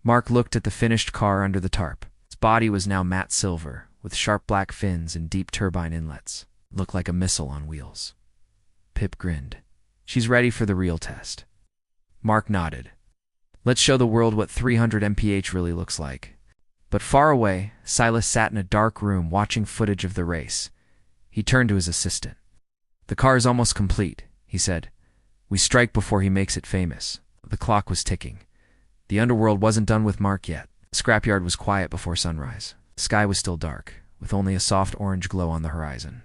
Mark looked at the finished car under the tarp. Its body was now matte silver, with sharp black fins and deep turbine inlets. It looked like a missile on wheels. Pip grinned. "She's ready for the real test." Mark nodded. "Let's show the world what 300 mph really looks like." But far away, Silas sat in a dark room watching footage of the race. He turned to his assistant. "The car is almost complete," he said. "We strike before he makes it famous." The clock was ticking. The underworld wasn't done with Mark yet. The scrapyard was quiet before sunrise. The sky was still dark, with only a soft orange glow on the horizon.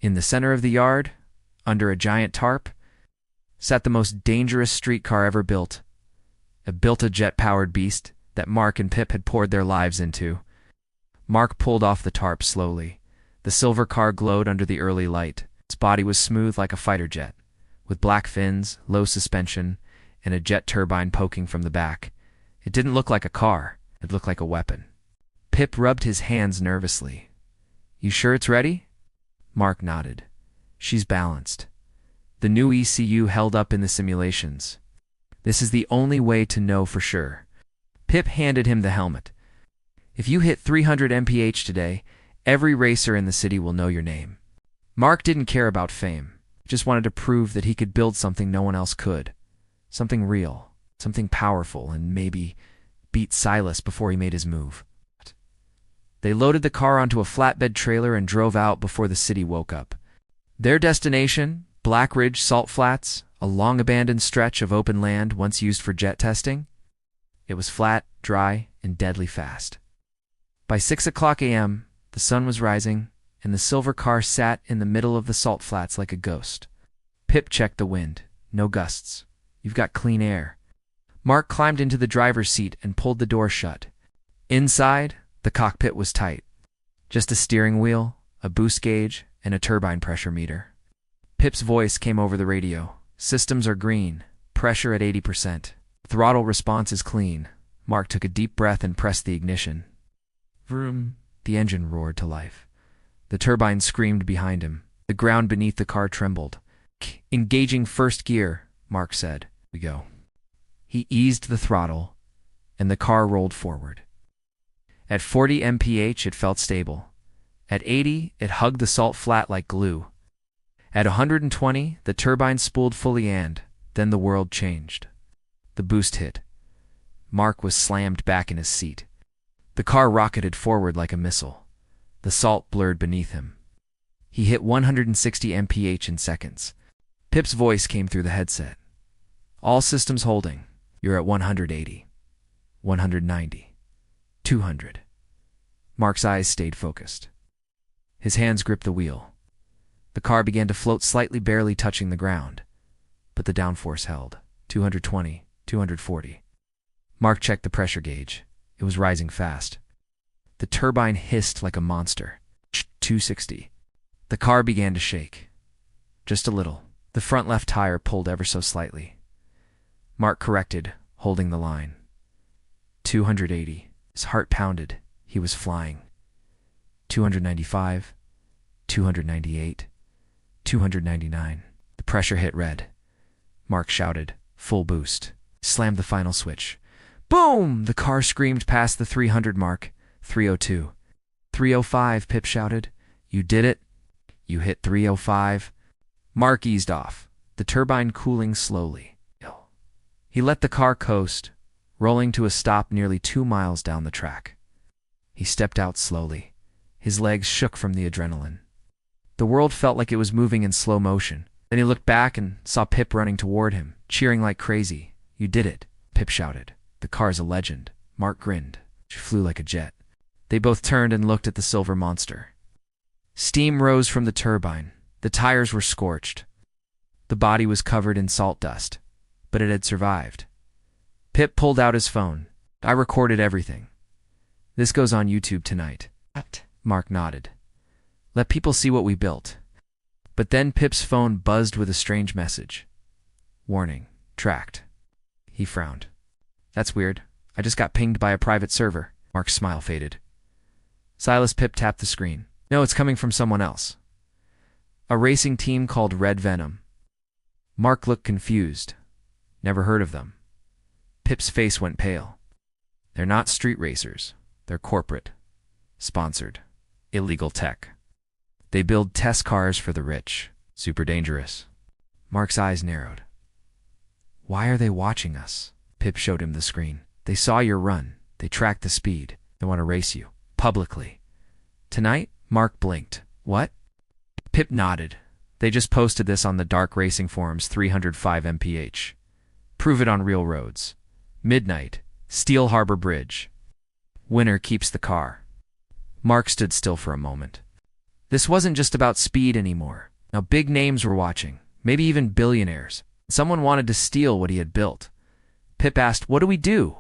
In the center of the yard, under a giant tarp, sat the most dangerous streetcar ever built. A built-a-jet-powered beast that Mark and Pip had poured their lives into. Mark pulled off the tarp slowly. The silver car glowed under the early light. Its body was smooth like a fighter jet, with black fins, low suspension, and a jet turbine poking from the back. It didn't look like a car. It looked like a weapon. Pip rubbed his hands nervously. "You sure it's ready?" Mark nodded. "She's balanced. The new ECU held up in the simulations. This is the only way to know for sure." Pip handed him the helmet. "If you hit 300 mph today, every racer in the city will know your name." Mark didn't care about fame, just wanted to prove that he could build something no one else could. Something real, something powerful, and maybe beat Silas before he made his move. They loaded the car onto a flatbed trailer and drove out before the city woke up. Their destination, Black Ridge Salt Flats, a long-abandoned stretch of open land once used for jet testing. It was flat, dry, and deadly fast. By 6 o'clock a.m., the sun was rising, and the silver car sat in the middle of the salt flats like a ghost. Pip checked the wind. No gusts. "You've got clean air." Mark climbed into the driver's seat and pulled the door shut. Inside, the cockpit was tight. Just a steering wheel, a boost gauge, and a turbine pressure meter. Pip's voice came over the radio. "Systems are green. Pressure at 80%. Throttle response is clean. Mark took a deep breath and pressed the ignition. Vroom. The engine roared to life. The turbine screamed behind him. The ground beneath the car trembled. Engaging first gear, Mark said. We go. He eased the throttle, and the car rolled forward. At 40 mph, it felt stable. At 80, it hugged the salt flat like glue. At 120, the turbine spooled fully, and then the world changed. The boost hit. Mark was slammed back in his seat. The car rocketed forward like a missile. The salt blurred beneath him. He hit 160 mph in seconds. Pip's voice came through the headset. All systems holding. You're at 180. 190. 200. Mark's eyes stayed focused. His hands gripped the wheel. The car began to float slightly, barely touching the ground. But the downforce held. 220. 240. Mark checked the pressure gauge. It was rising fast. The turbine hissed like a monster. 260. The car began to shake. Just a little. The front left tire pulled ever so slightly. Mark corrected, holding the line. 280. His heart pounded. He was flying. 295. 298. 299. The pressure hit red. Mark shouted, full boost. Slammed the final switch. Boom! The car screamed past the 300 mark. 302. 305, Pip shouted. You did it. You hit 305. Mark eased off, the turbine cooling slowly. He let the car coast, rolling to a stop nearly 2 miles down the track. He stepped out slowly. His legs shook from the adrenaline. The world felt like it was moving in slow motion. Then he looked back and saw Pip running toward him, cheering like crazy. You did it, Pip shouted. The car's a legend. Mark grinned. She flew like a jet. They both turned and looked at the silver monster. Steam rose from the turbine. The tires were scorched. The body was covered in salt dust, but it had survived. Pip pulled out his phone. I recorded everything. This goes on YouTube tonight. What? Mark nodded. Let people see what we built. But then Pip's phone buzzed with a strange message. Warning. Tracked. He frowned. That's weird. I just got pinged by a private server. Mark's smile faded. Silas. Pip tapped the screen. No, it's coming from someone else. A racing team called Red Venom. Mark looked confused. Never heard of them. Pip's face went pale. They're not street racers. They're corporate. Sponsored. Illegal tech. They build test cars for the rich. Super dangerous. Mark's eyes narrowed. Why are they watching us? Pip showed him the screen. They saw your run. They tracked the speed. They want to race you. Publicly. Tonight? Mark blinked. What? Pip nodded. They just posted this on the dark racing forums 305 mph. Prove it on real roads. Midnight. Steel Harbor Bridge. Winner keeps the car. Mark stood still for a moment. This wasn't just about speed anymore. Now big names were watching. Maybe even billionaires. Someone wanted to steal what he had built. Pip asked, what do we do?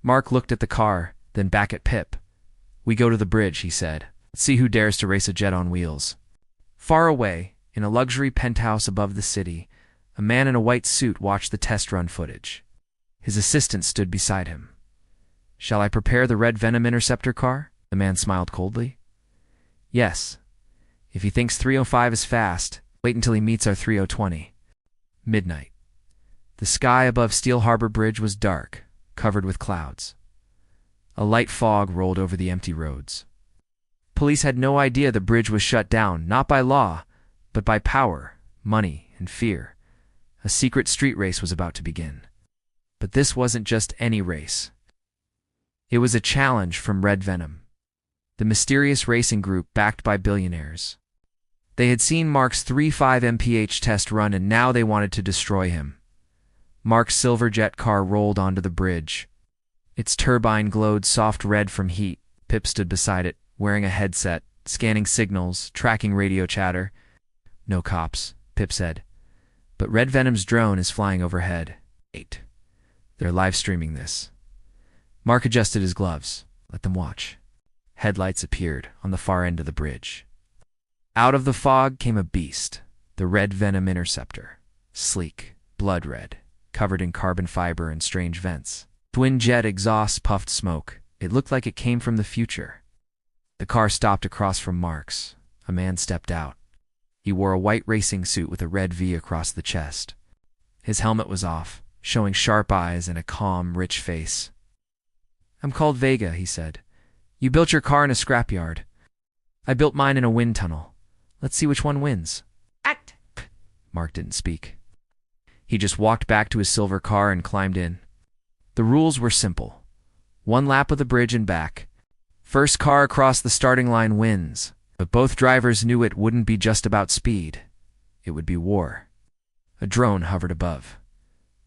Mark looked at the car, then back at Pip. We go to the bridge, he said. Let's see who dares to race a jet on wheels. Far away, in a luxury penthouse above the city, a man in a white suit watched the test run footage. His assistant stood beside him. Shall I prepare the Red Venom Interceptor car? The man smiled coldly. Yes. If he thinks 305 is fast, wait until he meets our 3020. Midnight. The sky above Steel Harbor Bridge was dark, covered with clouds. A light fog rolled over the empty roads. Police had no idea the bridge was shut down, not by law, but by power, money, and fear. A secret street race was about to begin. But this wasn't just any race. It was a challenge from Red Venom, the mysterious racing group backed by billionaires. They had seen Mark's 35 mph test run, and now they wanted to destroy him. Mark's silver jet car rolled onto the bridge. Its turbine glowed soft red from heat. Pip stood beside it, wearing a headset, scanning signals, tracking radio chatter. No cops, Pip said. But Red Venom's drone is flying overhead. 8. They're live streaming this. Mark adjusted his gloves. Let them watch. Headlights appeared on the far end of the bridge. Out of the fog came a beast, the Red Venom Interceptor. Sleek, blood red, covered in carbon fiber and strange vents. Twin jet exhaust puffed smoke. It looked like it came from the future. The car stopped across from Mark's. A man stepped out. He wore a white racing suit with a red V across the chest. His helmet was off, showing sharp eyes and a calm, rich face. "I'm called Vega," he said. "You built your car in a scrapyard. I built mine in a wind tunnel. Let's see which one wins." Act! Mark didn't speak. He just walked back to his silver car and climbed in. The rules were simple. 1 lap of the bridge and back. First car across the starting line wins. But both drivers knew it wouldn't be just about speed. It would be war. A drone hovered above.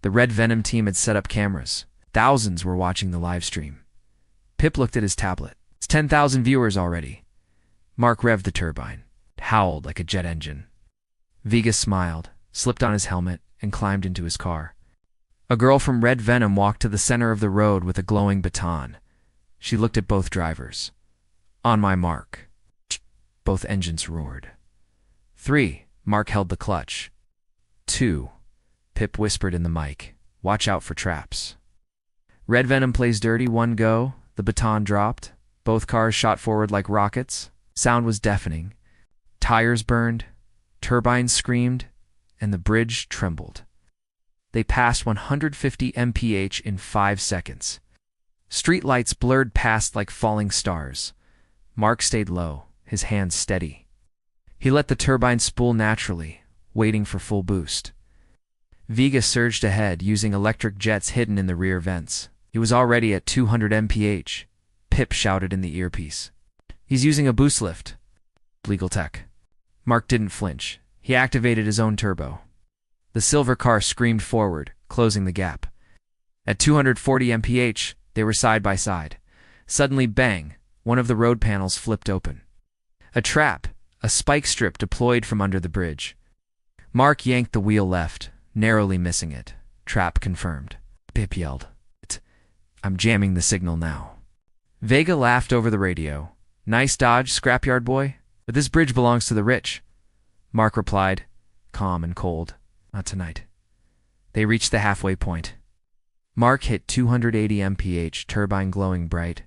The Red Venom team had set up cameras. Thousands were watching the live stream. Pip looked at his tablet. It's 10,000 viewers already. Mark revved the turbine. It howled like a jet engine. Vega smiled, slipped on his helmet, and climbed into his car. A girl from Red Venom walked to the center of the road with a glowing baton. She looked at both drivers. "On my mark." Both engines roared. 3. Mark held the clutch. 2. Pip whispered in the mic. "Watch out for traps." Red Venom plays dirty. 1 go. The baton dropped. Both cars shot forward like rockets. Sound was deafening. Tires burned. Turbines screamed. And the bridge trembled. They passed 150 mph in 5 seconds. Street lights blurred past like falling stars. Mark stayed low, his hands steady. He let the turbine spool naturally, waiting for full boost. Vega surged ahead, using electric jets hidden in the rear vents. He was already at 200 mph. Pip shouted in the earpiece. "He's using a boost lift." Legal tech. Mark didn't flinch. He activated his own turbo. The silver car screamed forward, closing the gap. At 240 mph, they were side by side. Suddenly, bang, one of the road panels flipped open. A trap, a spike strip deployed from under the bridge. Mark yanked the wheel left, narrowly missing it. Trap confirmed. Pip yelled, "I'm jamming the signal now." Vega laughed over the radio. "Nice dodge, scrapyard boy, but this bridge belongs to the rich." Mark replied, calm and cold, "Not tonight." They reached the halfway point. Mark hit 280 mph, turbine glowing bright.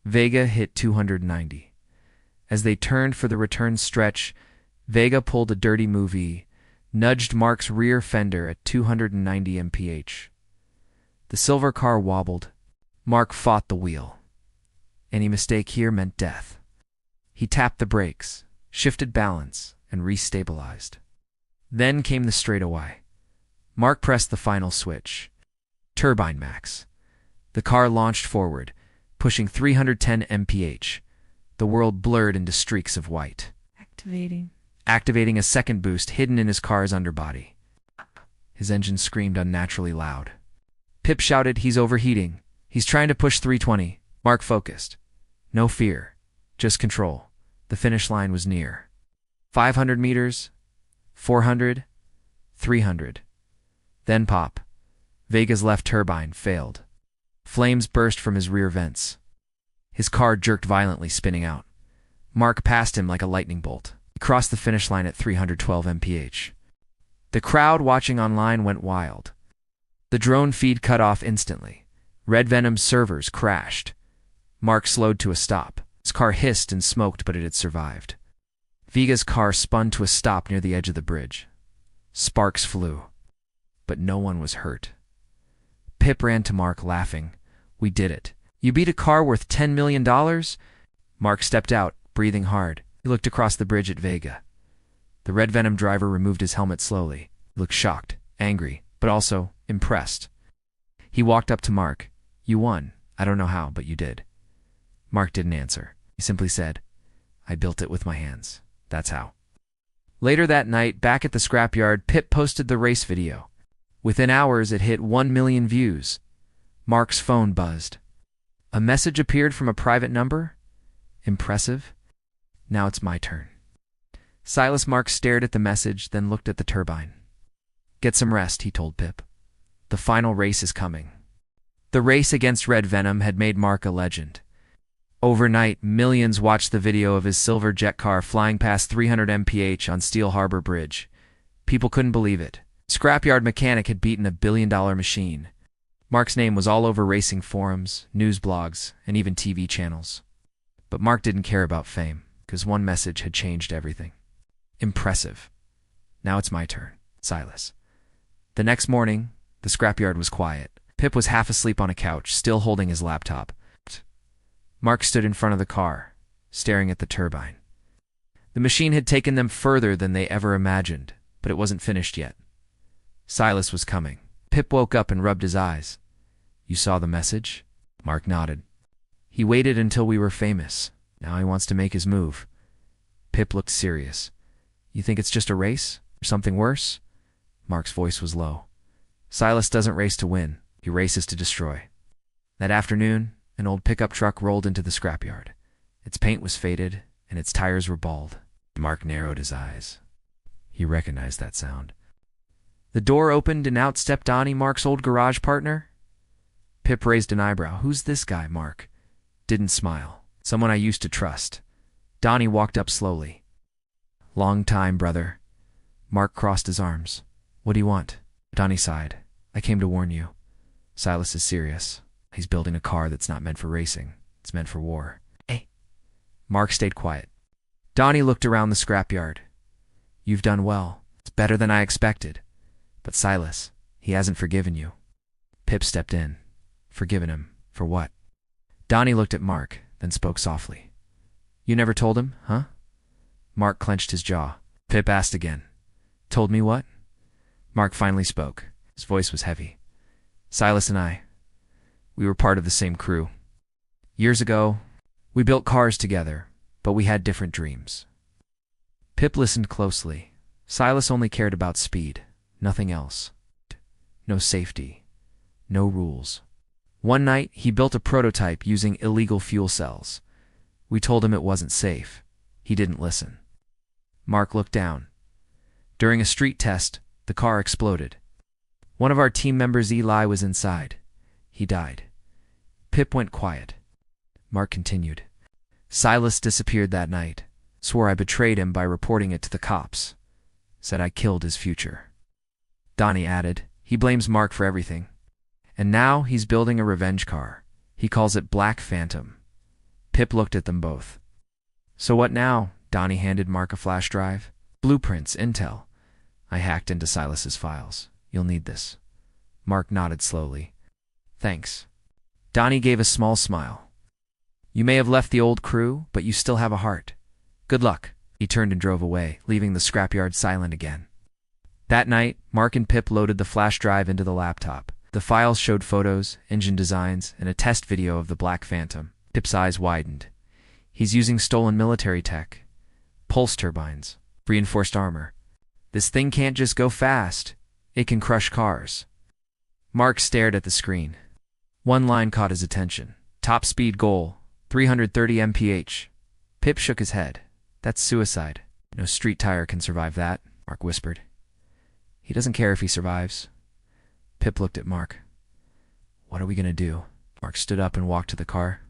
Vega hit 290. As they turned for the return stretch, Vega pulled a dirty movie, nudged Mark's rear fender at 290 mph. The silver car wobbled. Mark fought the wheel. Any mistake here meant death. He tapped the brakes, shifted balance, and restabilized. Then came the straightaway. Mark pressed the final switch. Turbine max. The car launched forward, pushing 310 mph. The world blurred into streaks of white. Activating a second boost hidden in his car's underbody. His engine screamed unnaturally loud. Pip shouted, "He's overheating. He's trying to push 320. Mark focused. No fear, just control. The finish line was near. 500 meters, 400, 300. Then pop. Vega's left turbine failed. Flames burst from his rear vents. His car jerked violently, spinning out. Mark passed him like a lightning bolt. He crossed the finish line at 312 mph. The crowd watching online went wild. The drone feed cut off instantly. Red Venom's servers crashed. Mark slowed to a stop. His car hissed and smoked, but it had survived. Vega's car spun to a stop near the edge of the bridge. Sparks flew. But no one was hurt. Pip ran to Mark, laughing. "We did it. You beat a car worth $10 million? Mark stepped out, breathing hard. He looked across the bridge at Vega. The Red Venom driver removed his helmet slowly. He looked shocked, angry, but also impressed. He walked up to Mark. "You won. I don't know how, but you did." Mark didn't answer. He simply said, "I built it with my hands. That's how." Later that night, back at the scrapyard, Pip posted the race video. Within hours, it hit 1 million views. Mark's phone buzzed. A message appeared from a private number. Impressive. Now it's my turn. Silas Mark stared at the message, then looked at the turbine. "Get some rest," he told Pip. "The final race is coming." The race against Red Venom had made Mark a legend. Overnight, millions watched the video of his silver jet car flying past 300 mph on Steel Harbor Bridge. People couldn't believe it. Scrapyard mechanic had beaten a billion-dollar machine. Mark's name was all over racing forums, news blogs, and even TV channels. But Mark didn't care about fame, because one message had changed everything. Impressive. Now it's my turn. Silas. The next morning, the scrapyard was quiet. Pip was half asleep on a couch, still holding his laptop. Mark stood in front of the car, staring at the turbine. The machine had taken them further than they ever imagined, but it wasn't finished yet. Silas was coming. Pip woke up and rubbed his eyes. You saw the message? Mark nodded. He waited until we were famous. Now he wants to make his move. Pip looked serious. You think it's just a race? Or something worse? Mark's voice was low. Silas doesn't race to win. He races to destroy. That afternoon, an old pickup truck rolled into the scrapyard. Its paint was faded, and its tires were bald. Mark narrowed his eyes. He recognized that sound. The door opened and out stepped Donnie, Mark's old garage partner. Pip raised an eyebrow. Who's this guy, Mark? Didn't smile. Someone I used to trust. Donnie walked up slowly. Long time, brother. Mark crossed his arms. What do you want? Donnie sighed. I came to warn you. Silas is serious. He's building a car that's not meant for racing. It's meant for war. Hey. Mark stayed quiet. Donnie looked around the scrapyard. You've done well. It's better than I expected. But Silas, he hasn't forgiven you. Pip stepped in. Forgiven him. For what? Donnie looked at Mark, then spoke softly. You never told him, huh? Mark clenched his jaw. Pip asked again. Told me what? Mark finally spoke. His voice was heavy. Silas and I, we were part of the same crew. Years ago, we built cars together, but we had different dreams. Pip listened closely. Silas only cared about speed, nothing else. No safety, no rules. One night, he built a prototype using illegal fuel cells. We told him it wasn't safe. He didn't listen. Mark looked down. During a street test, the car exploded. One of our team members, Eli, was inside. He died. Pip went quiet. Mark continued. Silas disappeared that night. Swore I betrayed him by reporting it to the cops. Said I killed his future. Donnie added, he blames Mark for everything. And now he's building a revenge car. He calls it Black Phantom. Pip looked at them both. So what now? Donnie handed Mark a flash drive. Blueprints, intel. I hacked into Silas's files. You'll need this. Mark nodded slowly. Thanks. Donnie gave a small smile. You may have left the old crew, but you still have a heart. Good luck. He turned and drove away, leaving the scrapyard silent again. That night, Mark and Pip loaded the flash drive into the laptop. The files showed photos, engine designs, and a test video of the Black Phantom. Pip's eyes widened. He's using stolen military tech. Pulse turbines. Reinforced armor. This thing can't just go fast. It can crush cars. Mark stared at the screen. One line caught his attention. Top speed goal, 330 mph. Pip shook his head. That's suicide. No street tire can survive that, Mark whispered. He doesn't care if he survives. Pip looked at Mark. What are we gonna do? Mark stood up and walked to the car.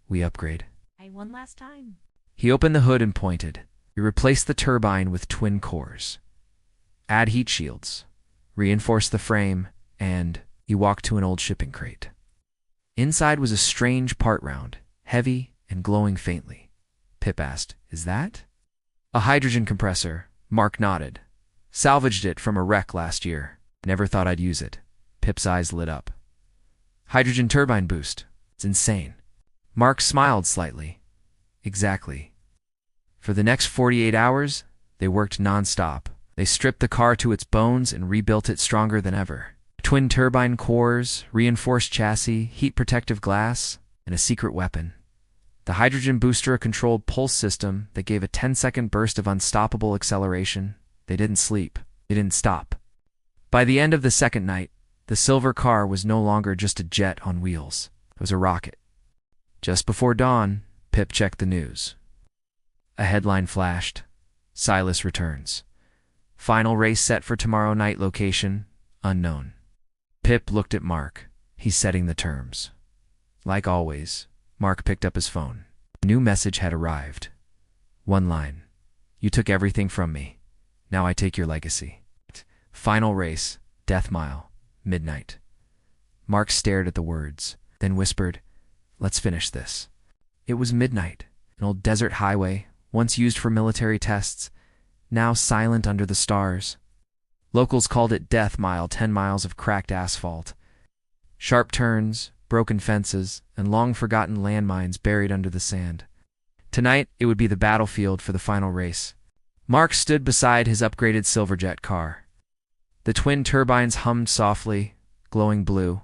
We upgrade. I won last time. He opened the hood and pointed. We replaced the turbine with twin cores. Add heat shields. Reinforce the frame, and he walked to an old shipping crate. Inside was a strange part round, heavy and glowing faintly. Pip asked, Is that? A hydrogen compressor. Mark nodded. Salvaged it from a wreck last year. Never thought I'd use it. Pip's eyes lit up. Hydrogen turbine boost. It's insane. Mark smiled slightly. Exactly. For the next 48 hours, they worked non-stop. They stripped the car to its bones and rebuilt it stronger than ever. Twin turbine cores, reinforced chassis, heat-protective glass, and a secret weapon. The hydrogen booster, a controlled pulse system that gave a 10-second burst of unstoppable acceleration. They didn't sleep. They didn't stop. By the end of the second night, the silver car was no longer just a jet on wheels. It was a rocket. Just before dawn, Pip checked the news. A headline flashed. Silas returns. Final race set for tomorrow night, location unknown. Pip looked at Mark. He's setting the terms. Like always, Mark picked up his phone. A new message had arrived. One line. You took everything from me. Now I take your legacy. Final race, death mile, midnight. Mark stared at the words, then whispered, "Let's finish this." It was midnight, an old desert highway, once used for military tests, now silent under the stars. Locals called it Death Mile, 10 miles of cracked asphalt. Sharp turns, broken fences, and long-forgotten landmines buried under the sand. Tonight, it would be the battlefield for the final race. Mark stood beside his upgraded Silverjet car. The twin turbines hummed softly, glowing blue.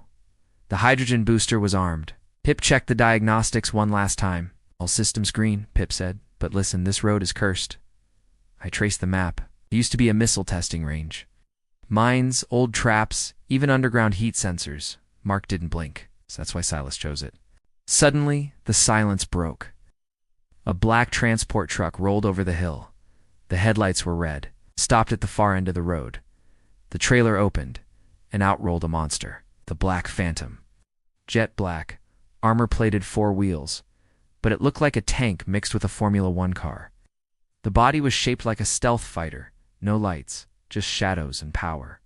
The hydrogen booster was armed. Pip checked the diagnostics one last time. "All systems green," Pip said. "But listen, this road is cursed." I traced the map. It used to be a missile testing range. Mines, old traps, even underground heat sensors. Mark didn't blink, so that's why Silas chose it. Suddenly, the silence broke. A black transport truck rolled over the hill. The headlights were red, stopped at the far end of the road. The trailer opened, and out rolled a monster, the Black Phantom. Jet black, armor-plated 4 wheels, but it looked like a tank mixed with a Formula One car. The body was shaped like a stealth fighter, no lights, just shadows and power.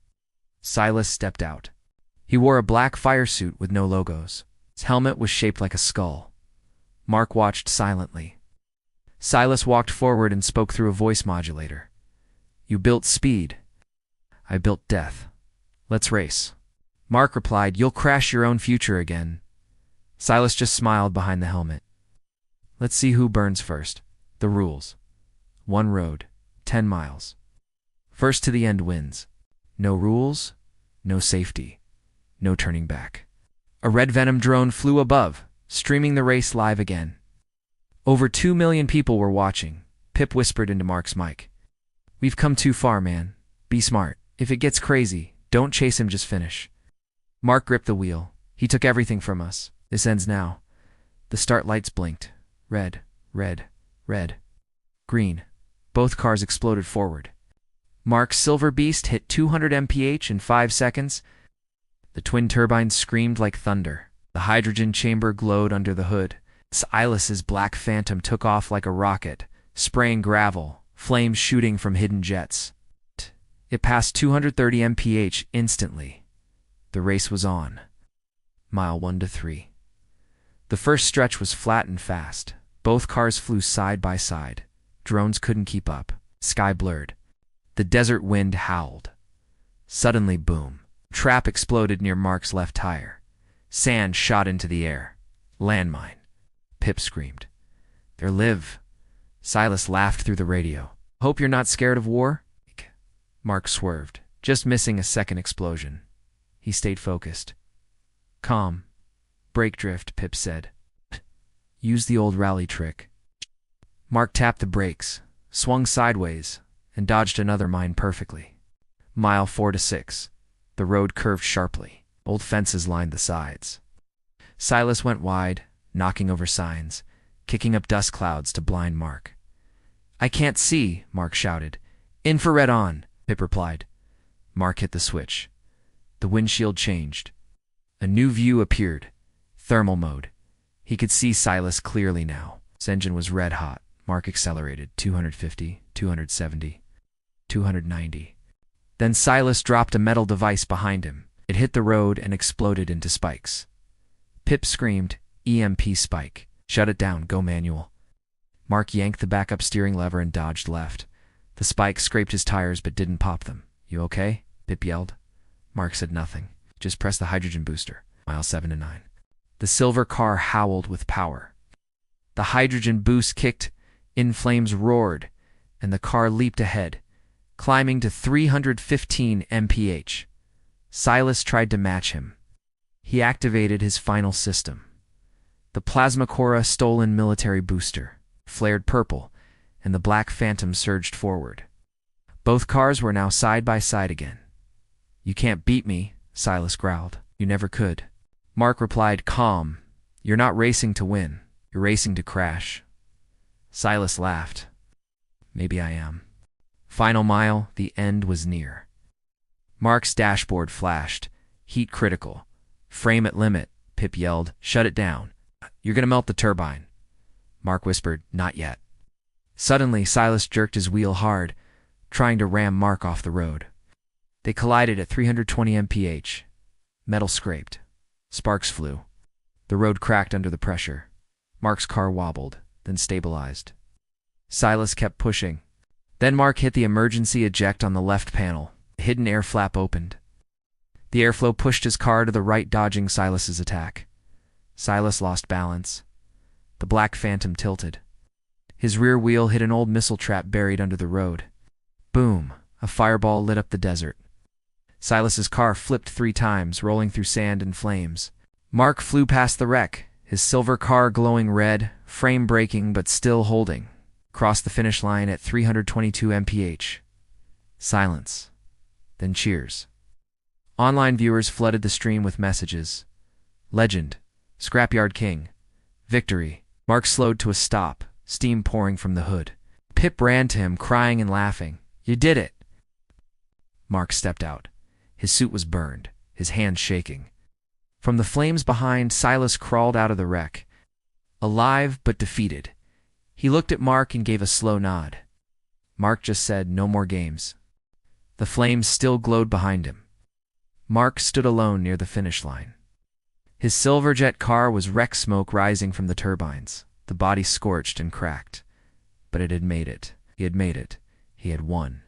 Silas stepped out. He wore a black fire suit with no logos. His helmet was shaped like a skull. Mark watched silently. Silas walked forward and spoke through a voice modulator. "You built speed. I built death. Let's race." Mark replied, "You'll crash your own future again." Silas just smiled behind the helmet. "Let's see who burns first. The rules. 1 road, 10 miles. First to the end wins. No rules, no safety, no turning back." A red Venom drone flew above, streaming the race live again. Over 2 million people were watching. Pip whispered into Mark's mic, "We've come too far, man. Be smart. If it gets crazy, don't chase him, just finish." Mark gripped the wheel. "He took everything from us. This ends now." The start lights blinked. Red, red, red, green. Both cars exploded forward. Mark's Silver Beast hit 200 mph in 5 seconds. The twin turbines screamed like thunder. The hydrogen chamber glowed under the hood. Silas's Black Phantom took off like a rocket, spraying gravel, flames shooting from hidden jets. It passed 230 mph instantly. The race was on. Mile 1 to 3. The first stretch was flat and fast. Both cars flew side by side. Drones couldn't keep up. Sky blurred. The desert wind howled. Suddenly, boom. Trap exploded near Mark's left tire. Sand shot into the air. Landmine. Pip screamed. "There live." Silas laughed through the radio. "Hope you're not scared of war?" Mark swerved, just missing a second explosion. He stayed focused. "Calm. Brake drift," Pip said. "Use the old rally trick." Mark tapped the brakes, swung sideways, and dodged another mine perfectly. Mile 4 to 6. The road curved sharply. Old fences lined the sides. Silas went wide, knocking over signs, kicking up dust clouds to blind Mark. "I can't see," Mark shouted. "Infrared on," Pip replied. Mark hit the switch. The windshield changed. A new view appeared. Thermal mode. He could see Silas clearly now. His engine was red hot. Mark accelerated. 250, 270, 290. Then Silas dropped a metal device behind him. It hit the road and exploded into spikes. Pip screamed, "EMP spike. Shut it down, go manual." Mark yanked the backup steering lever and dodged left. The spike scraped his tires but didn't pop them. "You okay?" Pip yelled. Mark said nothing. "Just press the hydrogen booster." Mile 7 to 9. The silver car howled with power. The hydrogen boost kicked, in flames roared, and the car leaped ahead, climbing to 315 mph. Silas tried to match him. He activated his final system. The Plasmacora stolen military booster flared purple, and the Black Phantom surged forward. Both cars were now side by side again. "You can't beat me," Silas growled. "You never could." Mark replied, calm, "You're not racing to win. You're racing to crash." Silas laughed. "Maybe I am." Final mile, the end was near. Mark's dashboard flashed. Heat critical. "Frame at limit," Pip yelled. "Shut it down. You're gonna melt the turbine." Mark whispered, "Not yet." Suddenly, Silas jerked his wheel hard, trying to ram Mark off the road. They collided at 320 mph. Metal scraped. Sparks flew. The road cracked under the pressure. Mark's car wobbled, then stabilized. Silas kept pushing. Then Mark hit the emergency eject on the left panel. The hidden air flap opened. The airflow pushed his car to the right, dodging Silas's attack. Silas lost balance. The black Phantom tilted. His rear wheel hit an old missile trap buried under the road. Boom! A fireball lit up the desert. Silas's car flipped 3 times, rolling through sand and flames. Mark flew past the wreck, his silver car glowing red, frame breaking but still holding. Crossed the finish line at 322 mph. Silence. Then cheers. Online viewers flooded the stream with messages. Legend. Scrapyard King. Victory. Mark slowed to a stop, steam pouring from the hood. Pip ran to him, crying and laughing. You did it! Mark stepped out. His suit was burned, his hands shaking. From the flames behind, Silas crawled out of the wreck. Alive but defeated. He looked at Mark and gave a slow nod. Mark just said, no more games. The flames still glowed behind him. Mark stood alone near the finish line. His Silverjet car was wreck smoke rising from the turbines, the body scorched and cracked. But it had made it. He had made it. He had won.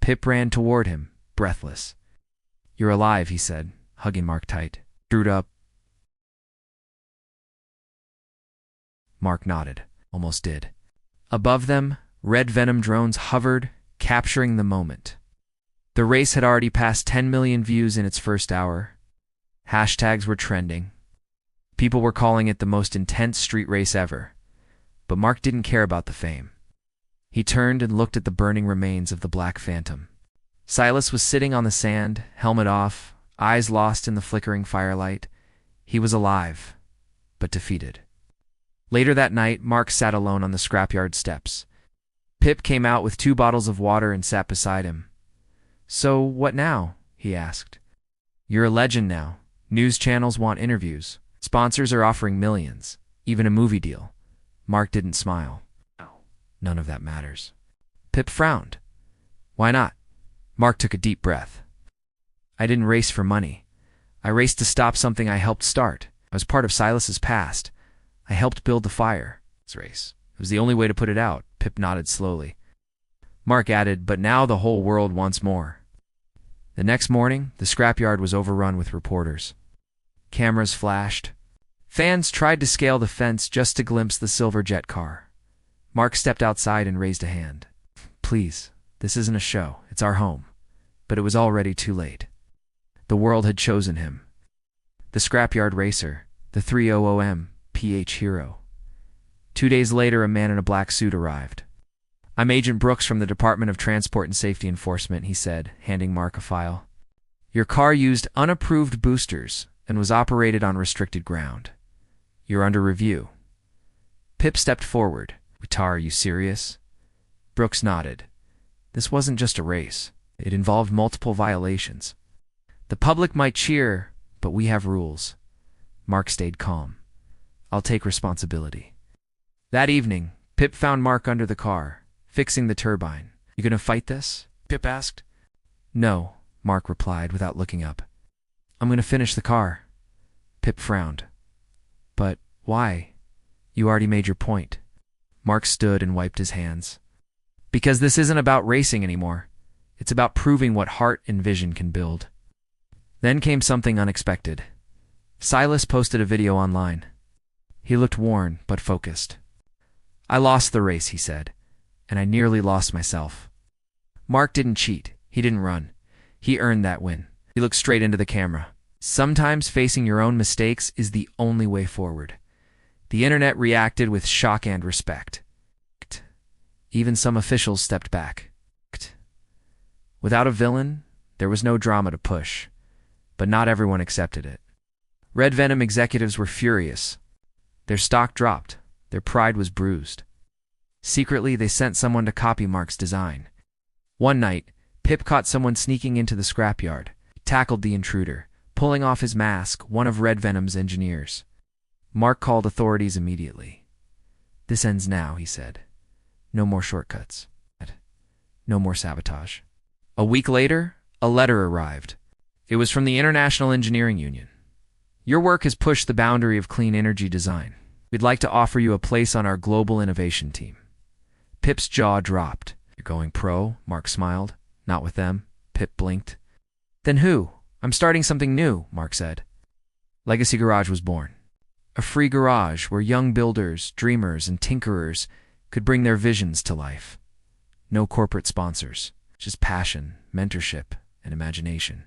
Pip ran toward him, breathless. You're alive, he said, hugging Mark tight. Screwed up. Mark nodded. Almost did. Above them, red Venom drones hovered, capturing the moment. The race had already passed 10 million views in its first hour. Hashtags were trending. People were calling it the most intense street race ever. But Mark didn't care about the fame. He turned and looked at the burning remains of the Black Phantom. Silas was sitting on the sand, helmet off, eyes lost in the flickering firelight. He was alive, but defeated. Later that night, Mark sat alone on the scrapyard steps. Pip came out with 2 bottles of water and sat beside him. So, what now? He asked. You're a legend now. News channels want interviews. Sponsors are offering millions, even a movie deal. Mark didn't smile. No, none of that matters. Pip frowned. Why not? Mark took a deep breath. I didn't race for money. I raced to stop something I helped start. I was part of Silas's past. I helped build the fire. Race. It was the only way to put it out. Pip nodded slowly. Mark added, but now the whole world wants more. The next morning, the scrapyard was overrun with reporters. Cameras flashed. Fans tried to scale the fence just to glimpse the Silverjet car. Mark stepped outside and raised a hand. Please, this isn't a show. It's our home. But it was already too late. The world had chosen him. The scrapyard racer, the 300M PH hero. 2 days later, a man in a black suit arrived. I'm Agent Brooks from the Department of Transport and Safety Enforcement, he said, handing Mark a file. Your car used unapproved boosters and was operated on restricted ground. You're under review. Pip stepped forward. Tar, are you serious? Brooks nodded. This wasn't just a race. It involved multiple violations. The public might cheer, but we have rules. Mark stayed calm. I'll take responsibility. That evening, Pip found Mark under the car, fixing the turbine. You gonna fight this? Pip asked. No, Mark replied without looking up. I'm gonna finish the car. Pip frowned. But why? You already made your point. Mark stood and wiped his hands. Because this isn't about racing anymore. It's about proving what heart and vision can build. Then came something unexpected. Silas posted a video online. He looked worn, but focused. I lost the race, he said, and I nearly lost myself. Mark didn't cheat. He didn't run. He earned that win. He looked straight into the camera. Sometimes facing your own mistakes is the only way forward. The internet reacted with shock and respect. Even some officials stepped back. Without a villain, there was no drama to push, but not everyone accepted it. Red Venom executives were furious. Their stock dropped. Their pride was bruised. Secretly, they sent someone to copy Mark's design. One night, Pip caught someone sneaking into the scrapyard. He tackled the intruder, pulling off his mask, one of Red Venom's engineers. Mark called authorities immediately. This ends now, he said. No more shortcuts. No more sabotage. A week later, A letter arrived. It was from the International Engineering Union. Your work has pushed the boundary of clean energy design. We'd like to offer you a place on our global innovation team. Pip's jaw dropped. You're going pro? Mark smiled. Not with them. Pip blinked. Then who? I'm starting something new, Mark said. Legacy Garage was born. A free garage where young builders, dreamers, and tinkerers could bring their visions to life. No corporate sponsors, just passion, mentorship, and imagination.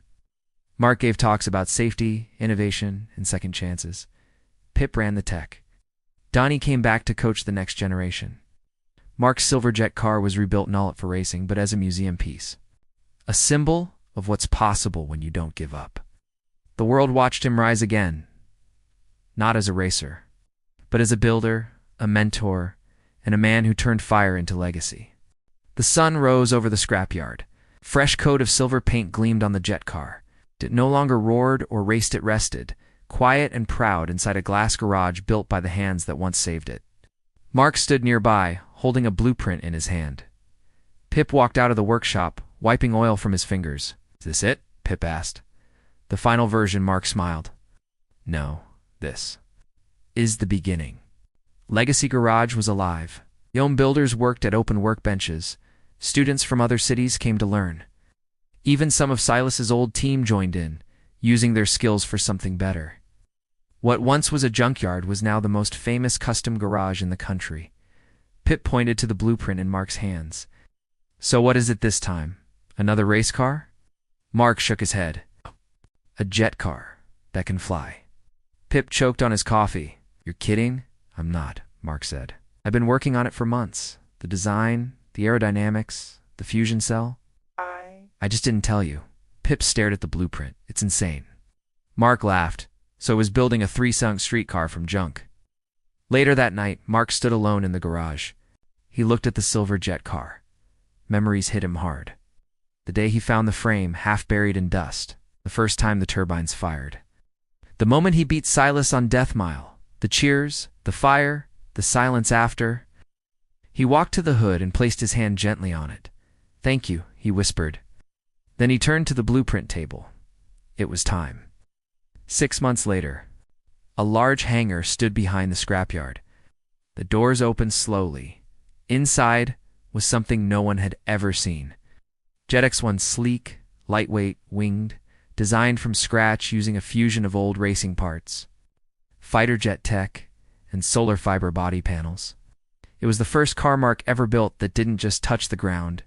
Mark gave talks about safety, innovation, and second chances. Pip ran the tech. Donnie came back to coach the next generation. Mark's Silverjet car was rebuilt not for racing, but as a museum piece. A symbol of what's possible when you don't give up. The world watched him rise again, not as a racer, but as a builder, a mentor, and a man who turned fire into legacy. The sun rose over the scrapyard. Fresh coat of silver paint gleamed on the jet car. It no longer roared or raced, it rested, quiet and proud inside a glass garage built by the hands that once saved it. Mark stood nearby, holding a blueprint in his hand. Pip walked out of the workshop, wiping oil from his fingers. Is this it? Pip asked. The final version, Mark smiled. No, this is the beginning. Legacy Garage was alive. Young builders worked at open workbenches. Students from other cities came to learn. Even some of Silas's old team joined in, using their skills for something better. What once was a junkyard was now the most famous custom garage in the country. Pip pointed to the blueprint in Mark's hands. So what is it this time? Another race car? Mark shook his head. A jet car that can fly. Pip choked on his coffee. You're kidding? I'm not, Mark said. I've been working on it for months. The design, the aerodynamics, the fusion cell. I just didn't tell you. Pip stared at the blueprint. It's insane. Mark laughed. So was building a three-sunk streetcar from junk. Later that night, Mark stood alone in the garage. He looked at the silver jet car. Memories hit him hard. The day he found the frame half buried in dust, the first time the turbines fired. The moment he beat Silas on Death Mile, the cheers, the fire, the silence after. He walked to the hood and placed his hand gently on it. Thank you, he whispered. Then he turned to the blueprint table. It was time. 6 months later, a large hangar stood behind the scrapyard. The doors opened slowly. Inside was something no one had ever seen. Jet X1 sleek, lightweight, winged, designed from scratch using a fusion of old racing parts, fighter jet tech, and solar fiber body panels. It was the first car Mark ever built that didn't just touch the ground.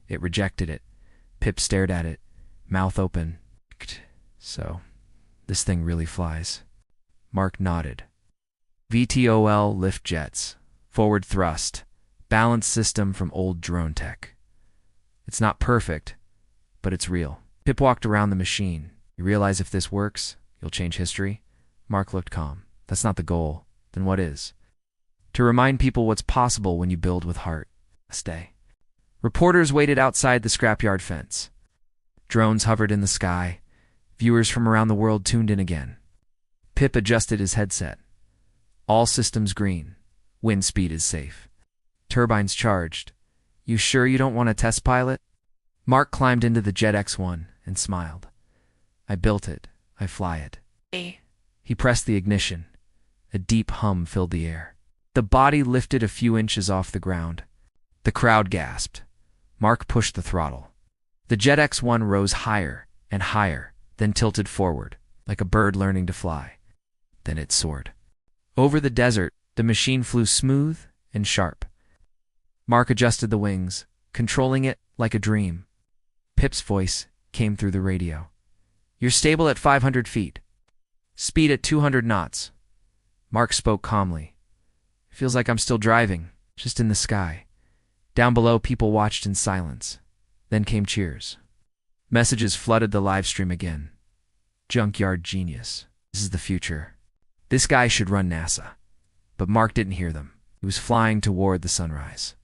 It rejected it. Pip stared at it, mouth open. So, this thing really flies. Mark nodded. VTOL lift jets, forward thrust, balance system from old drone tech. It's not perfect, but it's real. Pip walked around the machine. You realize if this works, you'll change history? Mark looked calm. That's not the goal. Then what is? To remind people what's possible when you build with heart. Stay. Reporters waited outside the scrapyard fence. Drones hovered in the sky. Viewers from around the world tuned in again. Pip adjusted his headset. All systems green. Wind speed is safe. Turbines charged. You sure you don't want a test pilot? Mark climbed into the Jet X1 and smiled. I built it. I fly it. He pressed the ignition. A deep hum filled the air. The body lifted a few inches off the ground. The crowd gasped. Mark pushed the throttle. The Jet X1 rose higher and higher, then tilted forward, like a bird learning to fly. Then it soared. Over the desert, the machine flew smooth and sharp. Mark adjusted the wings, controlling it like a dream. Pip's voice came through the radio. You're stable at 500 feet. Speed at 200 knots. Mark spoke calmly. Feels like I'm still driving, just in the sky. Down below, people watched in silence. Then came cheers. Messages flooded the live stream again. Junkyard genius. This is the future. This guy should run NASA. But Mark didn't hear them. He was flying toward the sunrise.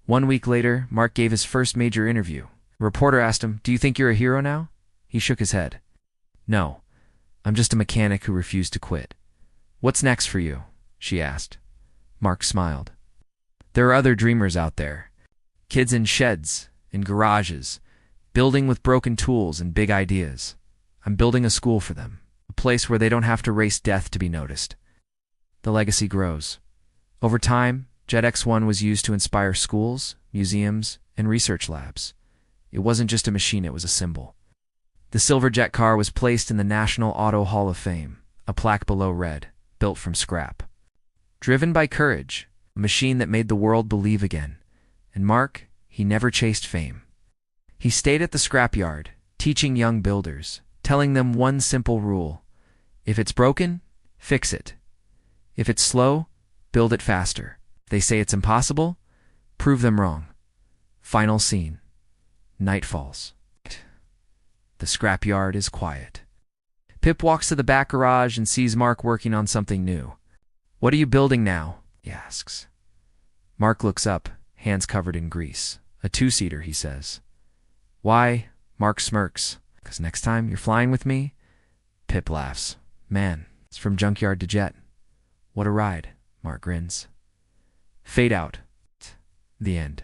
1 week later, Mark gave his first major interview. A reporter asked him, "Do you think you're a hero now?" He shook his head. "No, I'm just a mechanic who refused to quit." "What's next for you?" she asked. Mark smiled. "There are other dreamers out there. Kids in sheds, in garages, building with broken tools and big ideas. I'm building a school for them, a place where they don't have to race death to be noticed. The legacy grows. Over time, Jet X1 was used to inspire schools, museums, and research labs. It wasn't just a machine, it was a symbol. The silver jet car was placed in the National Auto Hall of Fame, a plaque below read, "Built from scrap." Driven by courage, a machine that made the world believe again. And Mark, he never chased fame. He stayed at the scrapyard, teaching young builders, telling them one simple rule: if it's broken, fix it. If it's slow, build it faster. If they say it's impossible, prove them wrong. Final scene. Night falls. The scrapyard is quiet. Pip walks to the back garage and sees Mark working on something new. "What are you building now?" he asks. Mark looks up, hands covered in grease. "A two-seater," he says. "Why?" Mark smirks. "'Cause next time you're flying with me?" Pip laughs. "Man, it's from Junkyard to Jet. What a ride," Mark grins. Fade out. The end.